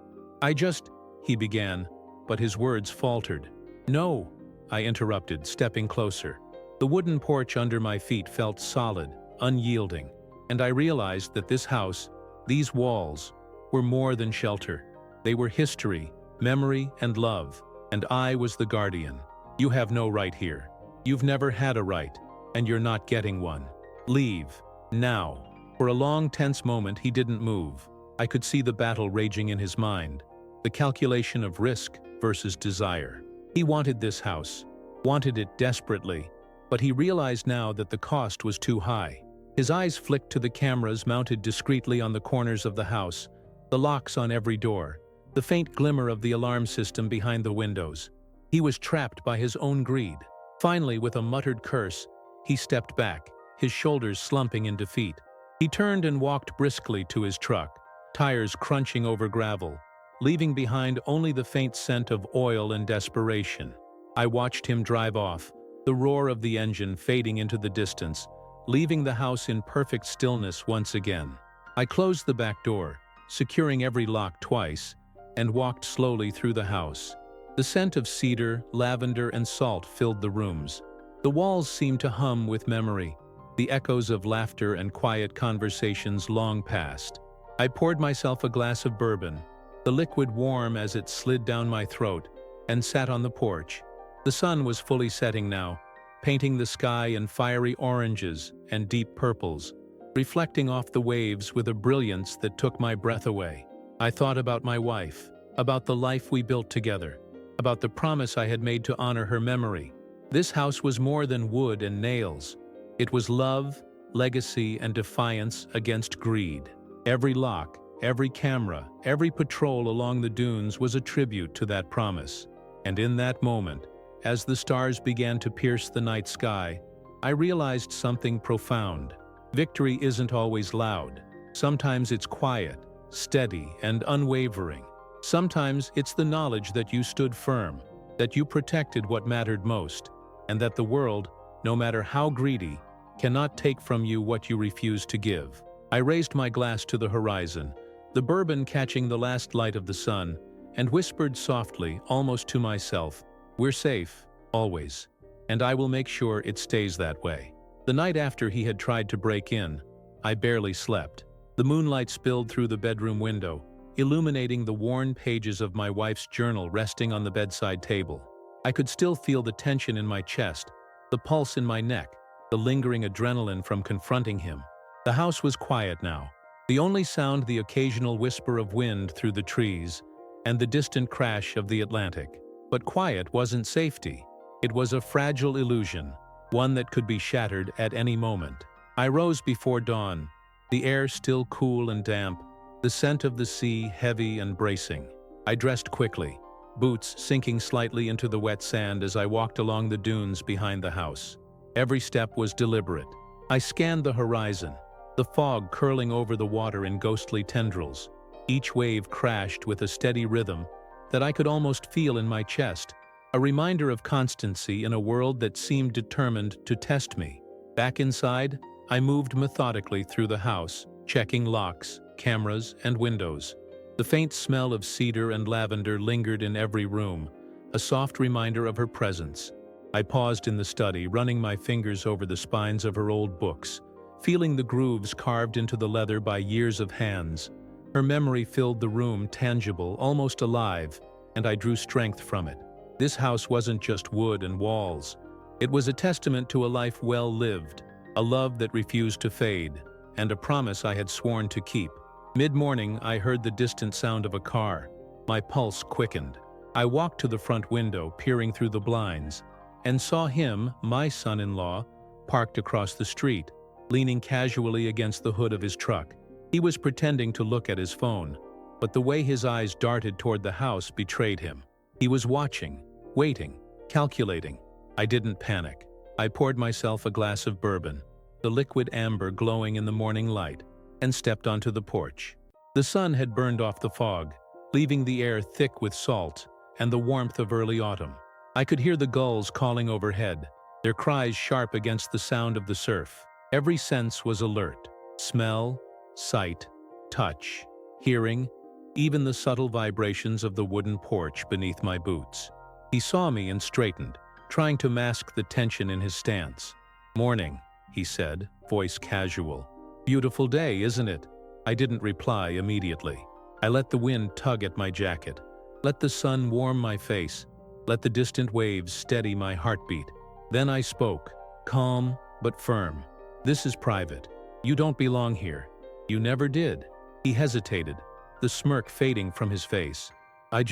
just, he began, but his words faltered. "No," I interrupted, stepping closer. The wooden porch under my feet felt solid, unyielding, and I realized that this house, these walls, were more than shelter. They were history, memory, and love, and I was the guardian. "You have no right here. You've never had a right, and you're not getting one. Leave, now." For a long, tense moment, he didn't move. I could see the battle raging in his mind, the calculation of risk versus desire. He wanted this house, wanted it desperately, but he realized now that the cost was too high. His eyes flicked to the cameras mounted discreetly on the corners of the house, the locks on every door, the faint glimmer of the alarm system behind the windows. He was trapped by his own greed. Finally, with a muttered curse, he stepped back, his shoulders slumping in defeat. He turned and walked briskly to his truck, tires crunching over gravel, leaving behind only the faint scent of oil and desperation. I watched him drive off, the roar of the engine fading into the distance, leaving the house in perfect stillness once again. I closed the back door, securing every lock twice, and walked slowly through the house. The scent of cedar, lavender, and salt filled the rooms. The walls seemed to hum with memory, the echoes of laughter and quiet conversations long past. I poured myself a glass of bourbon, the liquid warm as it slid down my throat, and sat on the porch. The sun was fully setting now, painting the sky in fiery oranges and deep purples, reflecting off the waves with a brilliance that took my breath away. I thought about my wife, about the life we built together, about the promise I had made to honor her memory. This house was more than wood and nails. It was love, legacy, and defiance against greed. Every lock, every camera, every patrol along the dunes was a tribute to that promise. And in that moment, as the stars began to pierce the night sky, I realized something profound. Victory isn't always loud. Sometimes it's quiet, steady, and unwavering. Sometimes it's the knowledge that you stood firm, that you protected what mattered most, and that the world, no matter how greedy, cannot take from you what you refuse to give. I raised my glass to the horizon, the bourbon catching the last light of the sun, and whispered softly, almost to myself, "We're safe, always, and I will make sure it stays that way." The night after he had tried to break in, I barely slept. The moonlight spilled through the bedroom window, illuminating the worn pages of my wife's journal resting on the bedside table. I could still feel the tension in my chest, the pulse in my neck, the lingering adrenaline from confronting him. The house was quiet now. The only sound the occasional whisper of wind through the trees and the distant crash of the Atlantic. But quiet wasn't safety. It was a fragile illusion, one that could be shattered at any moment. I rose before dawn, the air still cool and damp, the scent of the sea heavy and bracing. I dressed quickly, boots sinking slightly into the wet sand as I walked along the dunes behind the house. Every step was deliberate. I scanned the horizon, the fog curling over the water in ghostly tendrils. Each wave crashed with a steady rhythm that I could almost feel in my chest, a reminder of constancy in a world that seemed determined to test me. Back inside, I moved methodically through the house, checking locks, cameras, and windows. The faint smell of cedar and lavender lingered in every room, a soft reminder of her presence. I paused in the study, running my fingers over the spines of her old books, feeling the grooves carved into the leather by years of hands. Her memory filled the room, tangible, almost alive, and I drew strength from it. This house wasn't just wood and walls. It was a testament to a life well lived, a love that refused to fade, and a promise I had sworn to keep. Mid-morning, I heard the distant sound of a car. My pulse quickened. I walked to the front window, peering through the blinds, and saw him, my son-in-law, parked across the street, leaning casually against the hood of his truck. He was pretending to look at his phone, but the way his eyes darted toward the house betrayed him. He was watching, waiting, calculating. I didn't panic. I poured myself a glass of bourbon, the liquid amber glowing in the morning light, and stepped onto the porch. The sun had burned off the fog, leaving the air thick with salt and the warmth of early autumn. I could hear the gulls calling overhead, their cries sharp against the sound of the surf. Every sense was alert. Smell, sight, touch, hearing, even the subtle vibrations of the wooden porch beneath my boots. He saw me and straightened, trying to mask the tension in his stance. "Morning," he said, voice casual. "Beautiful day, isn't it?" I didn't reply immediately. I let the wind tug at my jacket, let the sun warm my face, let the distant waves steady my heartbeat. Then I spoke, calm but firm. "This is private. You don't belong here. You never did." He hesitated, the smirk fading from his face. I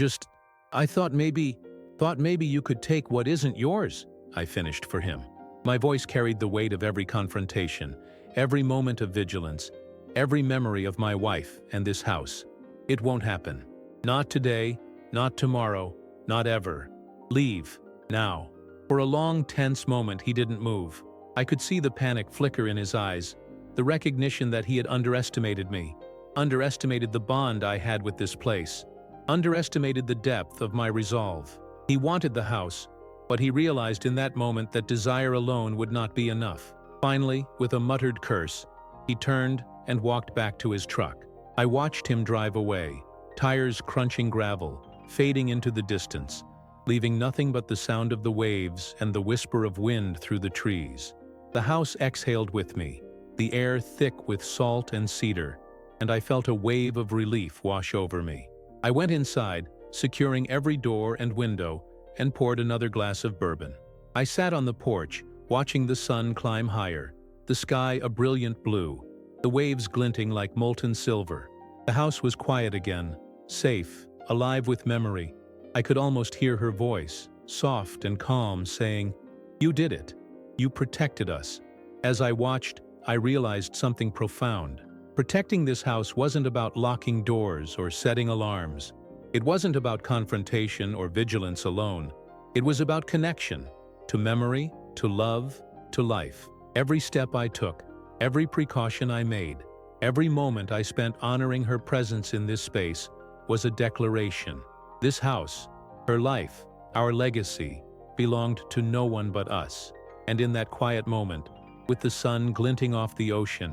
thought maybe you could take what isn't yours," I finished for him. My voice carried the weight of every confrontation, every moment of vigilance, every memory of my wife and this house. "It won't happen. Not today, not tomorrow, not ever. Leave, now." For a long, tense moment he didn't move. I could see the panic flicker in his eyes, the recognition that he had underestimated me, underestimated the bond I had with this place, underestimated the depth of my resolve. He wanted the house, but he realized in that moment that desire alone would not be enough. Finally, with a muttered curse, he turned and walked back to his truck. I watched him drive away, tires crunching gravel, fading into the distance, leaving nothing but the sound of the waves and the whisper of wind through the trees. The house exhaled with me, the air thick with salt and cedar, and I felt a wave of relief wash over me. I went inside, securing every door and window, and poured another glass of bourbon. I sat on the porch, watching the sun climb higher, the sky a brilliant blue, the waves glinting like molten silver. The house was quiet again, safe, alive with memory. I could almost hear her voice, soft and calm, saying, "You did it. You protected us." As I watched, I realized something profound. Protecting this house wasn't about locking doors or setting alarms. It wasn't about confrontation or vigilance alone. It was about connection, to memory, to love, to life. Every step I took, every precaution I made, every moment I spent honoring her presence in this space was a declaration. This house, her life, our legacy, belonged to no one but us. And in that quiet moment, with the sun glinting off the ocean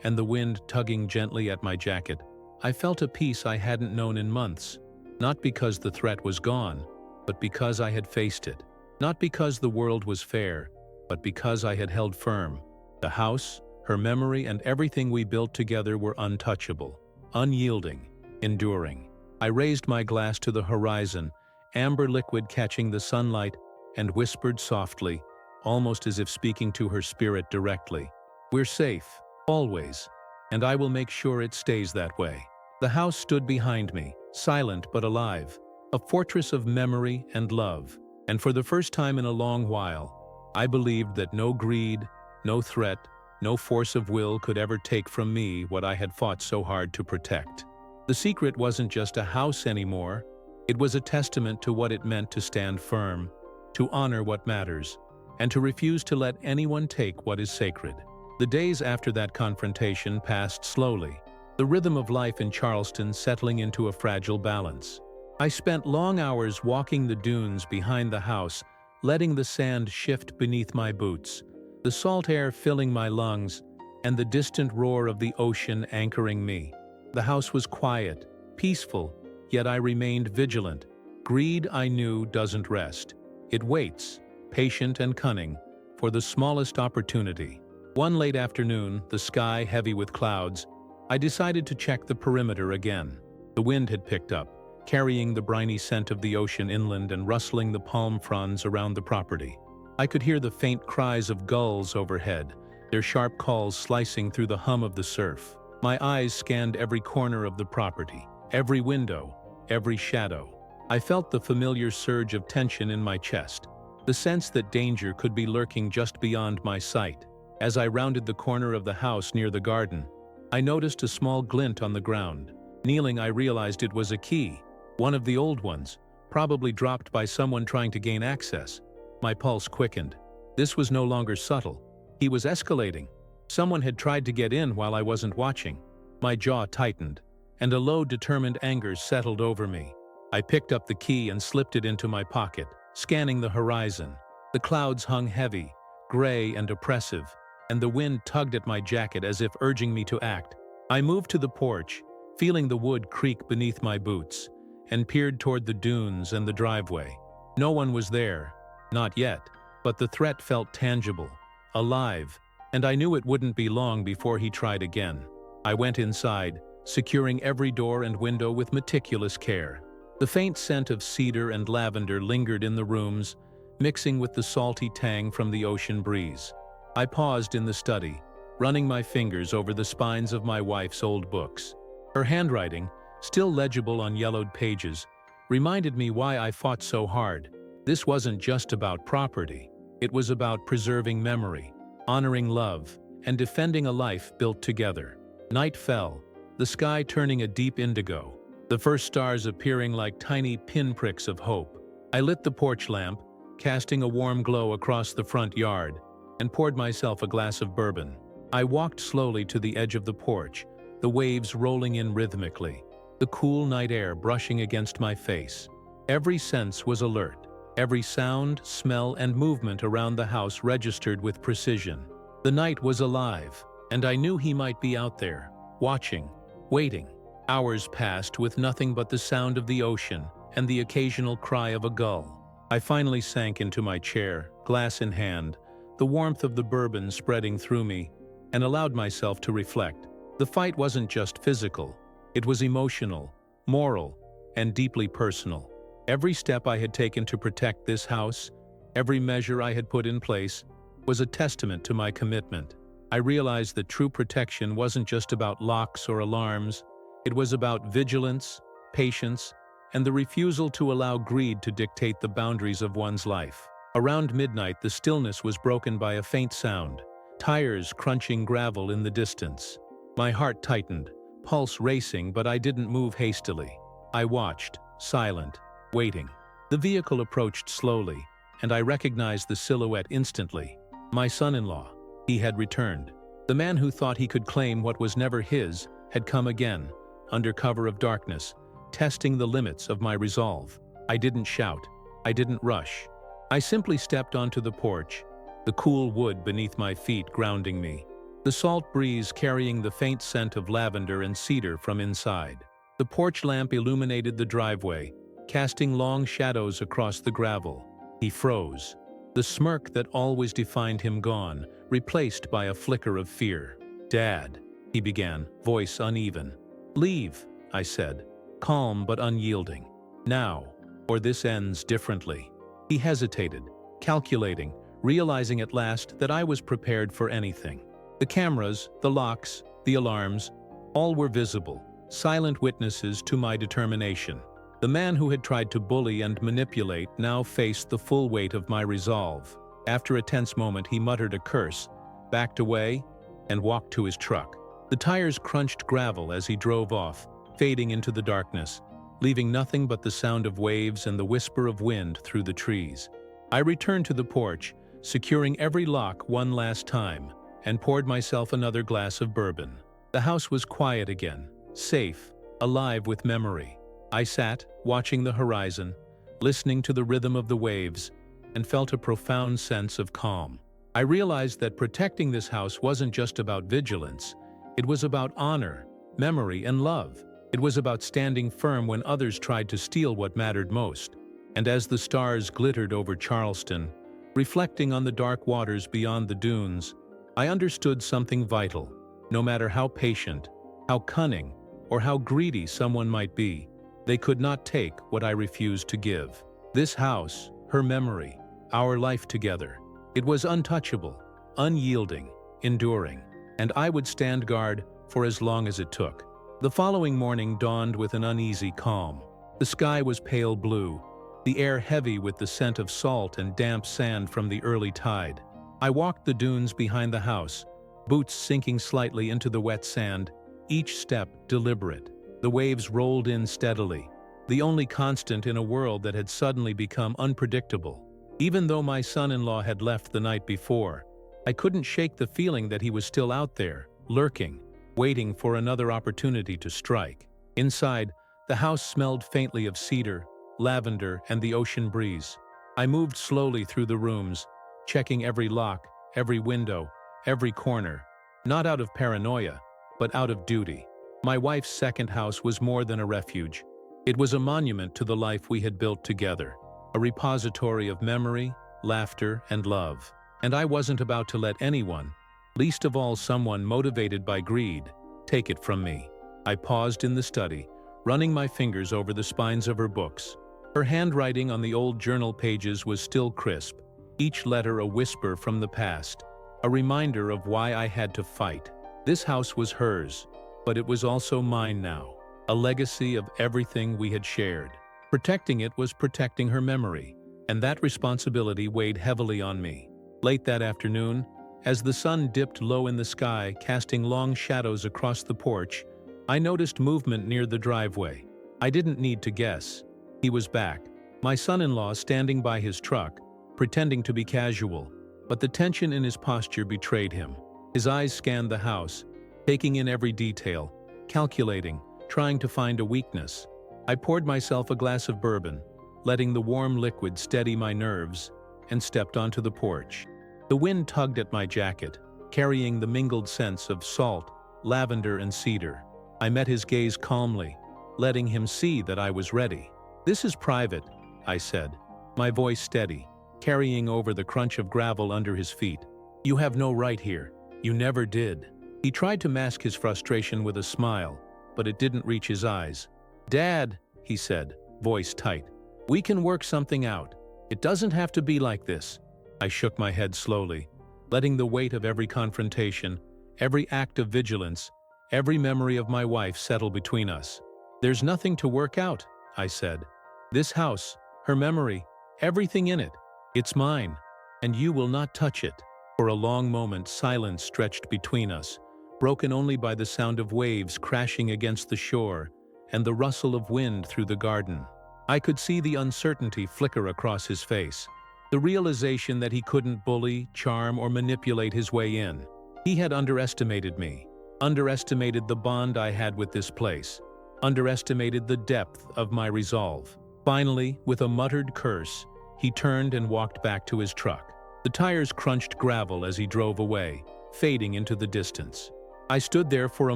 and the wind tugging gently at my jacket, I felt a peace I hadn't known in months. Not because the threat was gone, but because I had faced it. Not because the world was fair, but because I had held firm. The house, her memory, and everything we built together were untouchable, unyielding, enduring. I raised my glass to the horizon, amber liquid catching the sunlight, and whispered softly, almost as if speaking to her spirit directly, "We're safe, always, and I will make sure it stays that way." The house stood behind me, silent but alive, a fortress of memory and love, and for the first time in a long while, I believed that no greed, no threat, no force of will could ever take from me what I had fought so hard to protect. The secret wasn't just a house anymore, it was a testament to what it meant to stand firm, to honor what matters, and to refuse to let anyone take what is sacred. The days after that confrontation passed slowly, the rhythm of life in Charleston settling into a fragile balance. I spent long hours walking the dunes behind the house, letting the sand shift beneath my boots, the salt air filling my lungs, and the distant roar of the ocean anchoring me. The house was quiet, peaceful, yet I remained vigilant. Greed, I knew, doesn't rest. It waits, patient and cunning, for the smallest opportunity. One late afternoon, the sky heavy with clouds, I decided to check the perimeter again. The wind had picked up, carrying the briny scent of the ocean inland and rustling the palm fronds around the property. I could hear the faint cries of gulls overhead, their sharp calls slicing through the hum of the surf. My eyes scanned every corner of the property, every window, every shadow. I felt the familiar surge of tension in my chest, the sense that danger could be lurking just beyond my sight. As I rounded the corner of the house near the garden, I noticed a small glint on the ground. Kneeling, I realized it was a key, one of the old ones, probably dropped by someone trying to gain access. My pulse quickened. This was no longer subtle. He was escalating. Someone had tried to get in while I wasn't watching. My jaw tightened, and a low, determined anger settled over me. I picked up the key and slipped it into my pocket, scanning the horizon. The clouds hung heavy, gray and oppressive, and the wind tugged at my jacket as if urging me to act. I moved to the porch, feeling the wood creak beneath my boots, and peered toward the dunes and the driveway. No one was there, not yet, but the threat felt tangible, alive, and I knew it wouldn't be long before he tried again. I went inside, securing every door and window with meticulous care. The faint scent of cedar and lavender lingered in the rooms, mixing with the salty tang from the ocean breeze. I paused in the study, running my fingers over the spines of my wife's old books. Her handwriting, still legible on yellowed pages, reminded me why I fought so hard. This wasn't just about property. It was about preserving memory, honoring love, and defending a life built together. Night fell, the sky turning a deep indigo, the first stars appearing like tiny pinpricks of hope. I lit the porch lamp, casting a warm glow across the front yard, and poured myself a glass of bourbon. I walked slowly to the edge of the porch, the waves rolling in rhythmically, the cool night air brushing against my face. Every sense was alert. Every sound, smell, and movement around the house registered with precision. The night was alive, and I knew he might be out there, watching, waiting. Hours passed with nothing but the sound of the ocean and the occasional cry of a gull. I finally sank into my chair, glass in hand, the warmth of the bourbon spreading through me, and allowed myself to reflect. The fight wasn't just physical. It was emotional, moral, and deeply personal. Every step I had taken to protect this house, every measure I had put in place, was a testament to my commitment. I realized that true protection wasn't just about locks or alarms. It was about vigilance, patience, and the refusal to allow greed to dictate the boundaries of one's life. Around midnight, the stillness was broken by a faint sound, tires crunching gravel in the distance. My heart tightened, pulse racing, but I didn't move hastily. I watched, silent, waiting. The vehicle approached slowly, and I recognized the silhouette instantly. My son-in-law. He had returned. The man who thought he could claim what was never his had come again, under cover of darkness, testing the limits of my resolve. I didn't shout. I didn't rush. I simply stepped onto the porch, the cool wood beneath my feet grounding me, the salt breeze carrying the faint scent of lavender and cedar from inside. The porch lamp illuminated the driveway, casting long shadows across the gravel. He froze, the smirk that always defined him gone, replaced by a flicker of fear. "Dad," he began, voice uneven. "Leave," I said, calm but unyielding. "Now, or this ends differently. He hesitated, calculating, realizing at last that I was prepared for anything. The cameras, the locks, the alarms, all were visible, silent witnesses to my determination. The man who had tried to bully and manipulate now faced the full weight of my resolve. After a tense moment, he muttered a curse, backed away, and walked to his truck. The tires crunched gravel as he drove off, fading into the darkness, leaving nothing but the sound of waves and the whisper of wind through the trees. I returned to the porch, securing every lock one last time, and poured myself another glass of bourbon. The house was quiet again, safe, alive with memory. I sat, watching the horizon, listening to the rhythm of the waves, and felt a profound sense of calm. I realized that protecting this house wasn't just about vigilance. It was about honor, memory, and love. It was about standing firm when others tried to steal what mattered most. And as the stars glittered over Charleston, reflecting on the dark waters beyond the dunes, I understood something vital. No matter how patient, how cunning, or how greedy someone might be, they could not take what I refused to give. This house, her memory, our life together, it was untouchable, unyielding, enduring, and I would stand guard for as long as it took. The following morning dawned with an uneasy calm. The sky was pale blue, the air heavy with the scent of salt and damp sand from the early tide. I walked the dunes behind the house, boots sinking slightly into the wet sand, each step deliberate. The waves rolled in steadily, the only constant in a world that had suddenly become unpredictable. Even though my son-in-law had left the night before, I couldn't shake the feeling that he was still out there, lurking, waiting for another opportunity to strike. Inside, the house smelled faintly of cedar, lavender, and the ocean breeze. I moved slowly through the rooms, checking every lock, every window, every corner, not out of paranoia, but out of duty. My wife's second house was more than a refuge. It was a monument to the life we had built together, a repository of memory, laughter, and love. And I wasn't about to let anyone, least of all someone motivated by greed, take it from me. I paused in the study, running my fingers over the spines of her books. Her handwriting on the old journal pages was still crisp, each letter a whisper from the past, a reminder of why I had to fight. This house was hers, but it was also mine now, a legacy of everything we had shared. Protecting it was protecting her memory, and that responsibility weighed heavily on me. Late that afternoon, as the sun dipped low in the sky, casting long shadows across the porch, I noticed movement near the driveway. I didn't need to guess. He was back, my son-in-law standing by his truck, pretending to be casual, but the tension in his posture betrayed him. His eyes scanned the house, taking in every detail, calculating, trying to find a weakness. I poured myself a glass of bourbon, letting the warm liquid steady my nerves, and stepped onto the porch. The wind tugged at my jacket, carrying the mingled scents of salt, lavender, and cedar. I met his gaze calmly, letting him see that I was ready. "This is private," I said, my voice steady, carrying over the crunch of gravel under his feet. "You have no right here. You never did." He tried to mask his frustration with a smile, but it didn't reach his eyes. "Dad," he said, voice tight, "we can work something out. It doesn't have to be like this." I shook my head slowly, letting the weight of every confrontation, every act of vigilance, every memory of my wife settle between us. "There's nothing to work out," I said. "This house, her memory, everything in it, it's mine, and you will not touch it." For a long moment, silence stretched between us, broken only by the sound of waves crashing against the shore and the rustle of wind through the garden. I could see the uncertainty flicker across his face, the realization that he couldn't bully, charm, or manipulate his way in. He had underestimated me, underestimated the bond I had with this place, underestimated the depth of my resolve. Finally, with a muttered curse, he turned and walked back to his truck. The tires crunched gravel as he drove away, fading into the distance. I stood there for a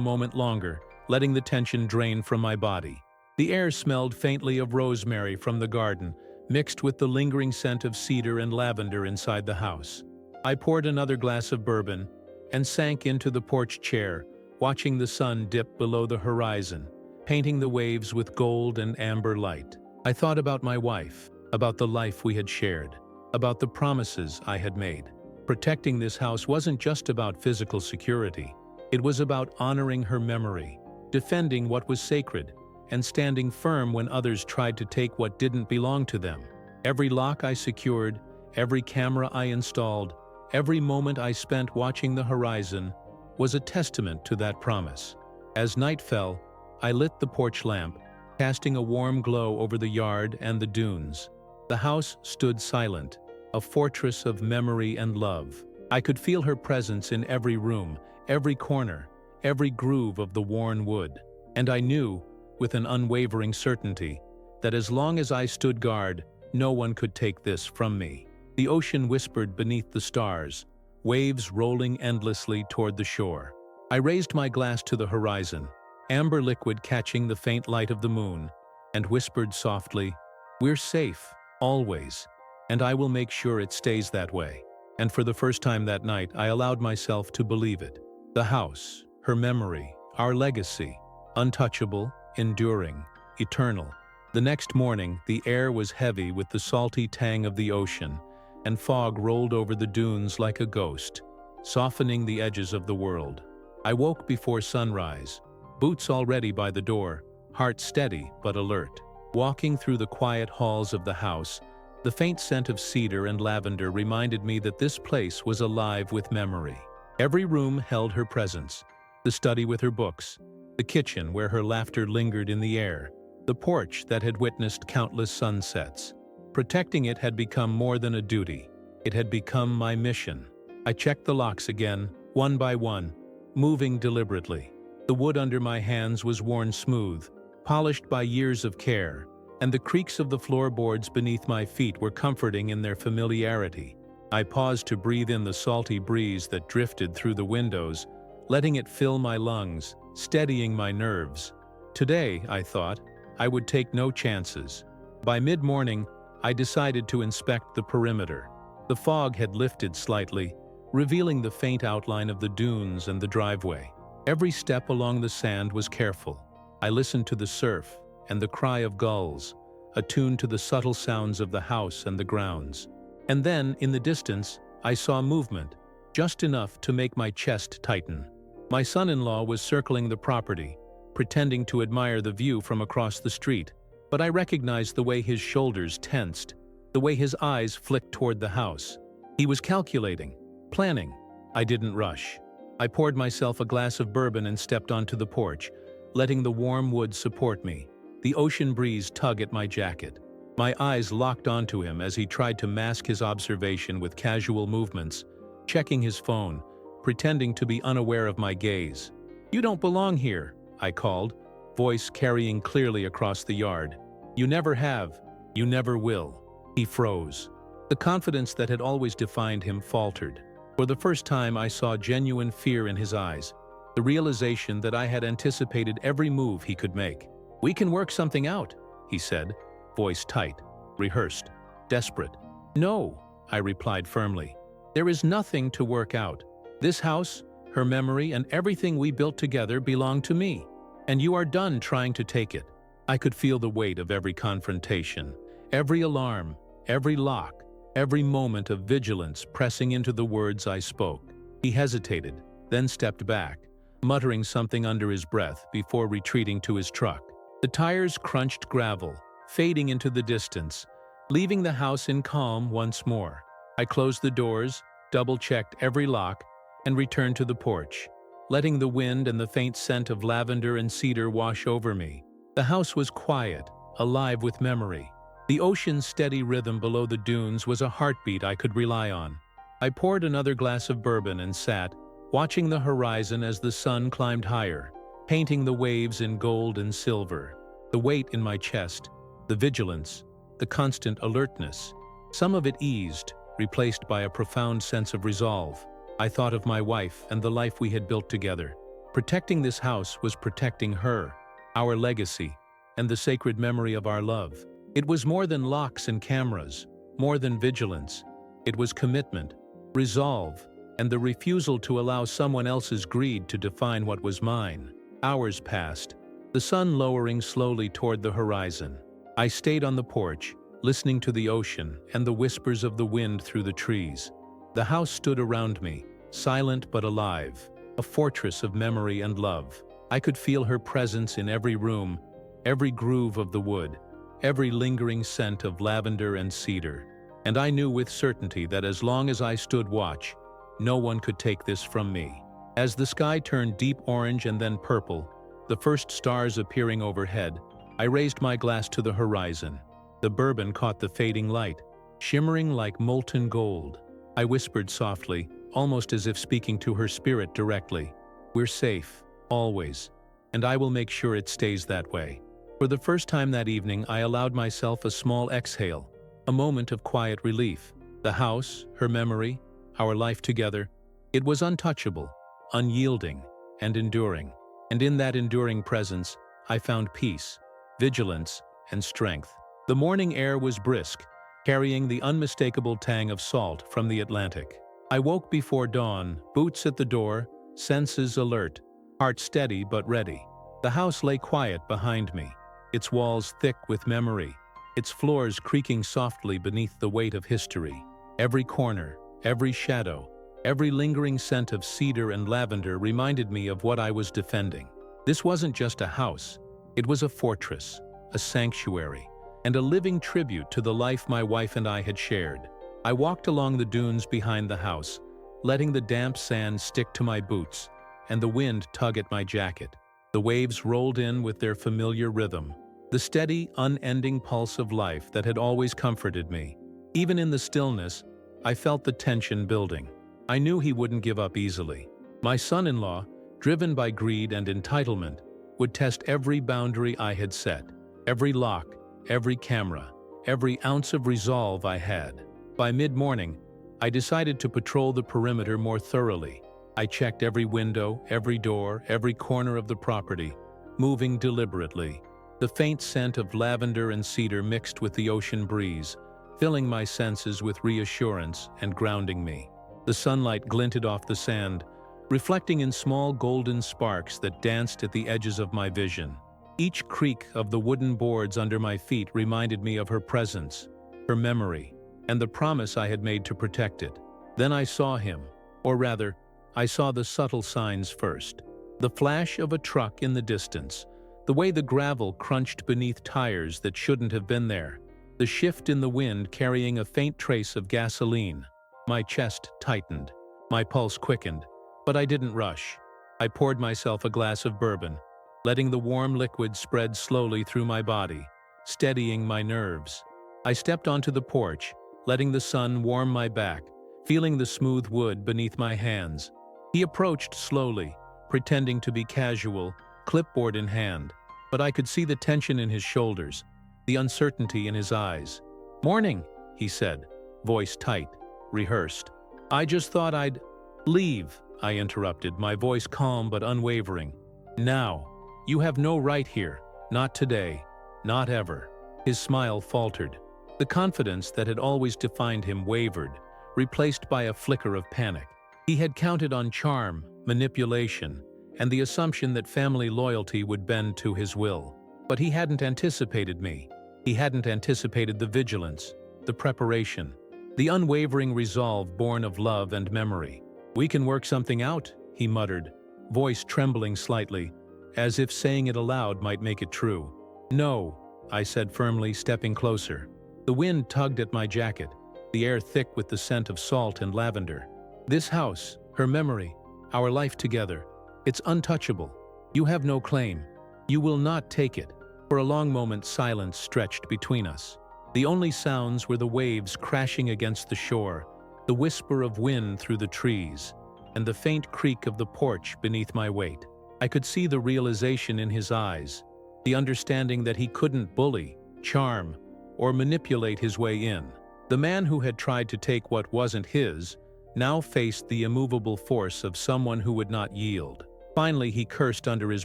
moment longer, letting the tension drain from my body. The air smelled faintly of rosemary from the garden, mixed with the lingering scent of cedar and lavender inside the house. I poured another glass of bourbon and sank into the porch chair, watching the sun dip below the horizon, painting the waves with gold and amber light. I thought about my wife, about the life we had shared, about the promises I had made. Protecting this house wasn't just about physical security. It was about honoring her memory, defending what was sacred, and standing firm when others tried to take what didn't belong to them. Every lock I secured, every camera I installed, every moment I spent watching the horizon was a testament to that promise. As night fell, I lit the porch lamp, casting a warm glow over the yard and the dunes. The house stood silent, a fortress of memory and love. I could feel her presence in every room, every corner, every groove of the worn wood. And I knew, with an unwavering certainty, that as long as I stood guard, no one could take this from me. The ocean whispered beneath the stars, waves rolling endlessly toward the shore. I raised my glass to the horizon, amber liquid catching the faint light of the moon, and whispered softly, "We're safe, always, and I will make sure it stays that way." And for the first time that night, I allowed myself to believe it. The house, her memory, our legacy, untouchable, enduring, eternal. The next morning, the air was heavy with the salty tang of the ocean, and fog rolled over the dunes like a ghost, softening the edges of the world. I woke before sunrise, boots already by the door, heart steady but alert. Walking through the quiet halls of the house, the faint scent of cedar and lavender reminded me that this place was alive with memory. Every room held her presence, the study with her books, the kitchen where her laughter lingered in the air, the porch that had witnessed countless sunsets. Protecting it had become more than a duty. It had become my mission. I checked the locks again, one by one, moving deliberately. The wood under my hands was worn smooth, polished by years of care, and the creaks of the floorboards beneath my feet were comforting in their familiarity. I paused to breathe in the salty breeze that drifted through the windows, letting it fill my lungs, steadying my nerves. Today, I thought, I would take no chances. By mid-morning, I decided to inspect the perimeter. The fog had lifted slightly, revealing the faint outline of the dunes and the driveway. Every step along the sand was careful. I listened to the surf and the cry of gulls, attuned to the subtle sounds of the house and the grounds. And then, in the distance, I saw movement, just enough to make my chest tighten. My son-in-law was circling the property, pretending to admire the view from across the street, but I recognized the way his shoulders tensed, the way his eyes flicked toward the house. He was calculating, planning. I didn't rush. I poured myself a glass of bourbon and stepped onto the porch, letting the warm wood support me, the ocean breeze tug at my jacket. My eyes locked onto him as he tried to mask his observation with casual movements, checking his phone, pretending to be unaware of my gaze. "You don't belong here," I called, voice carrying clearly across the yard. "You never have. You never will." He froze. The confidence that had always defined him faltered. For the first time, I saw genuine fear in his eyes, the realization that I had anticipated every move he could make. "We can work something out," he said, voice tight, rehearsed, desperate. "No," I replied firmly. "There is nothing to work out. This house, her memory, and everything we built together belong to me, and you are done trying to take it." I could feel the weight of every confrontation, every alarm, every lock, every moment of vigilance pressing into the words I spoke. He hesitated, then stepped back, muttering something under his breath before retreating to his truck. The tires crunched gravel, fading into the distance, leaving the house in calm once more. I closed the doors, double-checked every lock, and returned to the porch, letting the wind and the faint scent of lavender and cedar wash over me. The house was quiet, alive with memory. The ocean's steady rhythm below the dunes was a heartbeat I could rely on. I poured another glass of bourbon and sat, watching the horizon as the sun climbed higher, painting the waves in gold and silver. The weight in my chest, the vigilance, the constant alertness, some of it eased, replaced by a profound sense of resolve. I thought of my wife and the life we had built together. Protecting this house was protecting her, our legacy, and the sacred memory of our love. It was more than locks and cameras, more than vigilance. It was commitment, resolve, and the refusal to allow someone else's greed to define what was mine. Hours passed, the sun lowering slowly toward the horizon. I stayed on the porch, listening to the ocean and the whispers of the wind through the trees. The house stood around me, silent but alive, a fortress of memory and love. I could feel her presence in every room, every groove of the wood, every lingering scent of lavender and cedar. And I knew with certainty that as long as I stood watch, no one could take this from me. As the sky turned deep orange and then purple, the first stars appearing overhead, I raised my glass to the horizon. The bourbon caught the fading light, shimmering like molten gold. I whispered softly, almost as if speaking to her spirit directly, "We're safe, always, and I will make sure it stays that way." For the first time that evening, I allowed myself a small exhale, a moment of quiet relief. The house, her memory, our life together, it was untouchable, unyielding, and enduring. And in that enduring presence, I found peace, vigilance, and strength. The morning air was brisk, carrying the unmistakable tang of salt from the Atlantic. I woke before dawn, boots at the door, senses alert, heart steady but ready. The house lay quiet behind me, its walls thick with memory, its floors creaking softly beneath the weight of history. Every corner, every shadow, every lingering scent of cedar and lavender reminded me of what I was defending. This wasn't just a house, it was a fortress, a sanctuary, and a living tribute to the life my wife and I had shared. I walked along the dunes behind the house, letting the damp sand stick to my boots and the wind tug at my jacket. The waves rolled in with their familiar rhythm, the steady, unending pulse of life that had always comforted me. Even in the stillness, I felt the tension building. I knew he wouldn't give up easily. My son-in-law, driven by greed and entitlement, would test every boundary I had set, every lock, every camera, every ounce of resolve I had. By mid-morning, I decided to patrol the perimeter more thoroughly. I checked every window, every door, every corner of the property, moving deliberately. The faint scent of lavender and cedar mixed with the ocean breeze, filling my senses with reassurance and grounding me. The sunlight glinted off the sand, reflecting in small golden sparks that danced at the edges of my vision. Each creak of the wooden boards under my feet reminded me of her presence, her memory, and the promise I had made to protect it. Then I saw him, or rather, I saw the subtle signs first. The flash of a truck in the distance, the way the gravel crunched beneath tires that shouldn't have been there, the shift in the wind carrying a faint trace of gasoline. My chest tightened, my pulse quickened, but I didn't rush. I poured myself a glass of bourbon, letting the warm liquid spread slowly through my body, steadying my nerves. I stepped onto the porch, letting the sun warm my back, feeling the smooth wood beneath my hands. He approached slowly, pretending to be casual, clipboard in hand, but I could see the tension in his shoulders, the uncertainty in his eyes. "Morning," he said, voice tight, rehearsed. "I just thought I'd—" "Leave," I interrupted, my voice calm but unwavering. "Now. You have no right here. Not today. Not ever." His smile faltered. The confidence that had always defined him wavered, replaced by a flicker of panic. He had counted on charm, manipulation, and the assumption that family loyalty would bend to his will. But he hadn't anticipated me. He hadn't anticipated the vigilance, the preparation, the unwavering resolve born of love and memory. "We can work something out," he muttered, voice trembling slightly, as if saying it aloud might make it true. "No," I said firmly, stepping closer. The wind tugged at my jacket, the air thick with the scent of salt and lavender. "This house, her memory, our life together, it's untouchable. You have no claim. You will not take it." For a long moment, silence stretched between us. The only sounds were the waves crashing against the shore, the whisper of wind through the trees, and the faint creak of the porch beneath my weight. I could see the realization in his eyes, the understanding that he couldn't bully, charm, or manipulate his way in. The man who had tried to take what wasn't his now faced the immovable force of someone who would not yield. Finally, he cursed under his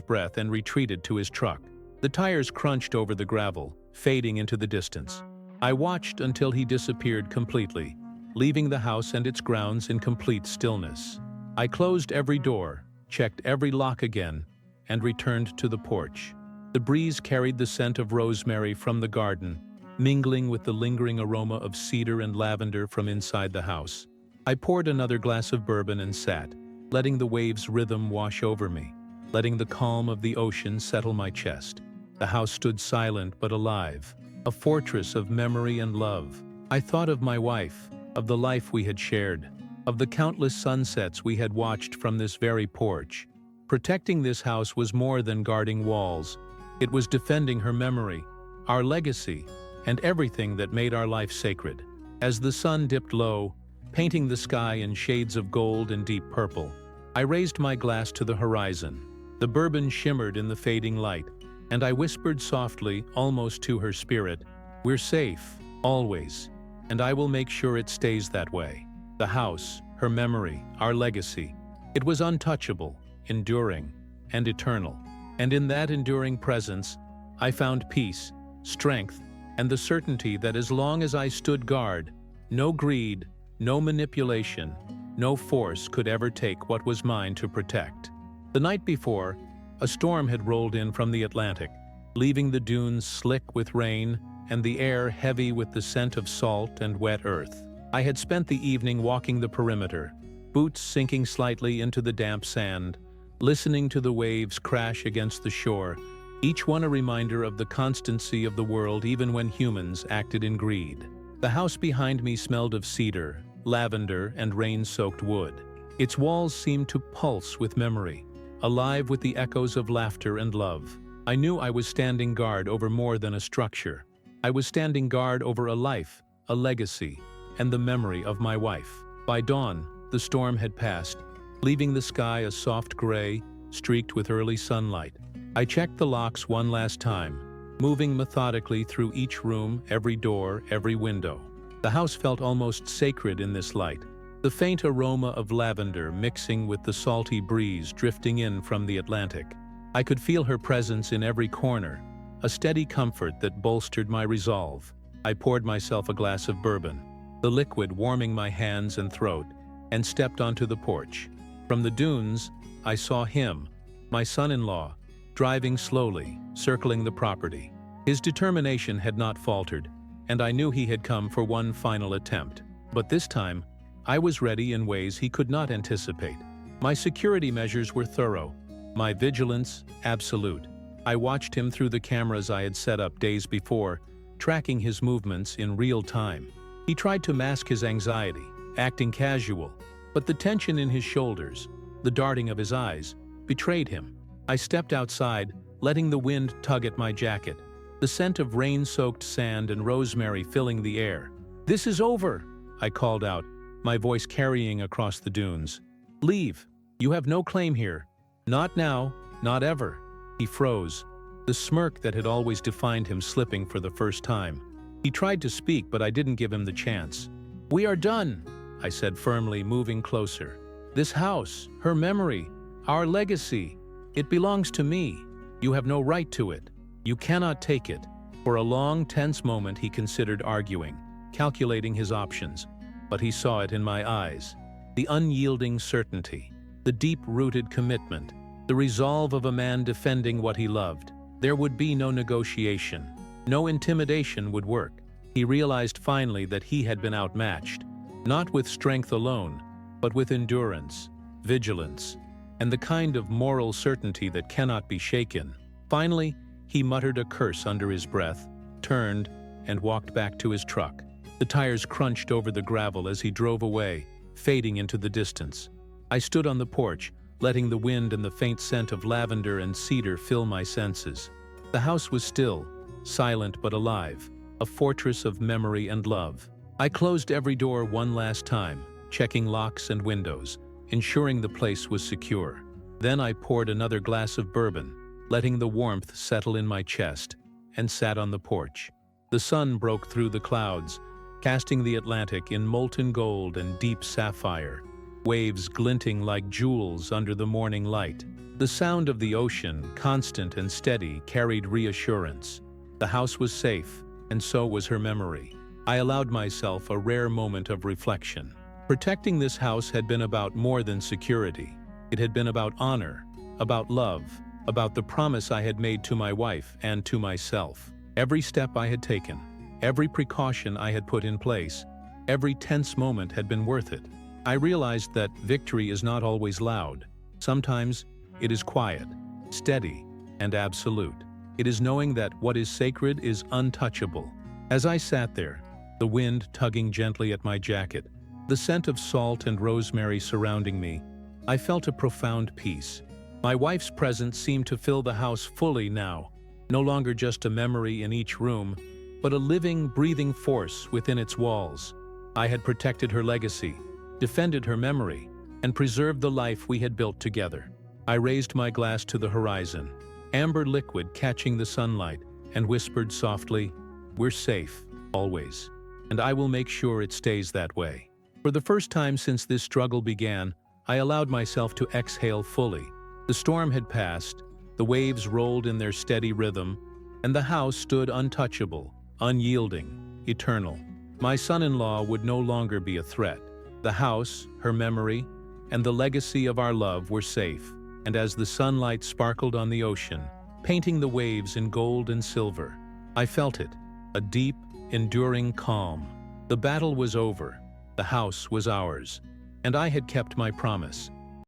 breath and retreated to his truck. The tires crunched over the gravel, fading into the distance. I watched until he disappeared completely, leaving the house and its grounds in complete stillness. I closed every door, checked every lock again, and returned to the porch. The breeze carried the scent of rosemary from the garden, mingling with the lingering aroma of cedar and lavender from inside the house. I poured another glass of bourbon and sat, letting the waves' rhythm wash over me, letting the calm of the ocean settle my chest. The house stood silent but alive, a fortress of memory and love. I thought of my wife, of the life we had shared, of the countless sunsets we had watched from this very porch. Protecting this house was more than guarding walls. It was defending her memory, our legacy, and everything that made our life sacred. As the sun dipped low, painting the sky in shades of gold and deep purple, I raised my glass to the horizon. The bourbon shimmered in the fading light, and I whispered softly, almost to her spirit, "We're safe, always, and I will make sure it stays that way." The house, her memory, our legacy, it was untouchable, enduring, and eternal. And in that enduring presence, I found peace, strength, and the certainty that as long as I stood guard, no greed, no manipulation, no force could ever take what was mine to protect. The night before, a storm had rolled in from the Atlantic, leaving the dunes slick with rain and the air heavy with the scent of salt and wet earth. I had spent the evening walking the perimeter, boots sinking slightly into the damp sand, listening to the waves crash against the shore, each one a reminder of the constancy of the world even when humans acted in greed. The house behind me smelled of cedar, lavender, and rain-soaked wood. Its walls seemed to pulse with memory, alive with the echoes of laughter and love. I knew I was standing guard over more than a structure. I was standing guard over a life, a legacy, and the memory of my wife. By dawn, the storm had passed, leaving the sky a soft gray, streaked with early sunlight. I checked the locks one last time, moving methodically through each room, every door, every window. The house felt almost sacred in this light, the faint aroma of lavender mixing with the salty breeze drifting in from the Atlantic. I could feel her presence in every corner, a steady comfort that bolstered my resolve. I poured myself a glass of bourbon, the liquid warming my hands and throat, and stepped onto the porch. From the dunes, I saw him, my son-in-law, driving slowly, circling the property. His determination had not faltered, and I knew he had come for one final attempt. But this time, I was ready in ways he could not anticipate. My security measures were thorough, my vigilance absolute. I watched him through the cameras I had set up days before, tracking his movements in real time. He tried to mask his anxiety, acting casual, but the tension in his shoulders, the darting of his eyes, betrayed him. I stepped outside, letting the wind tug at my jacket, the scent of rain-soaked sand and rosemary filling the air. "This is over," I called out, my voice carrying across the dunes. "Leave. You have no claim here. Not now, not ever." He froze, the smirk that had always defined him slipping for the first time. He tried to speak, but I didn't give him the chance. "We are done," I said firmly, moving closer. "This house, her memory, our legacy, it belongs to me. You have no right to it. You cannot take it." For a long, tense moment he considered arguing, calculating his options, but he saw it in my eyes. The unyielding certainty, the deep-rooted commitment, the resolve of a man defending what he loved. There would be no negotiation. No intimidation would work. He realized finally that he had been outmatched, not with strength alone, but with endurance, vigilance, and the kind of moral certainty that cannot be shaken. Finally, he muttered a curse under his breath, turned, and walked back to his truck. The tires crunched over the gravel as he drove away, fading into the distance. I stood on the porch, letting the wind and the faint scent of lavender and cedar fill my senses. The house was still, silent but alive, a fortress of memory and love. I closed every door one last time, checking locks and windows, ensuring the place was secure. Then I poured another glass of bourbon, letting the warmth settle in my chest, and sat on the porch. The sun broke through the clouds, casting the Atlantic in molten gold and deep sapphire, waves glinting like jewels under the morning light. The sound of the ocean, constant and steady, carried reassurance. The house was safe, and so was her memory. I allowed myself a rare moment of reflection. Protecting this house had been about more than security. It had been about honor, about love, about the promise I had made to my wife and to myself. Every step I had taken, every precaution I had put in place, every tense moment had been worth it. I realized that victory is not always loud. Sometimes it is quiet, steady, and absolute. It is knowing that what is sacred is untouchable. As I sat there, the wind tugging gently at my jacket, the scent of salt and rosemary surrounding me, I felt a profound peace. My wife's presence seemed to fill the house fully now, no longer just a memory in each room, but a living, breathing force within its walls. I had protected her legacy, defended her memory, and preserved the life we had built together. I raised my glass to the horizon, amber liquid catching the sunlight, and whispered softly, "We're safe, always, and I will make sure it stays that way." For the first time since this struggle began, I allowed myself to exhale fully. The storm had passed, the waves rolled in their steady rhythm, and the house stood untouchable, unyielding, eternal. My son-in-law would no longer be a threat. The house, her memory, and the legacy of our love were safe, and as the sunlight sparkled on the ocean, painting the waves in gold and silver, I felt it, a deep, enduring calm. The battle was over, the house was ours, and I had kept my promise.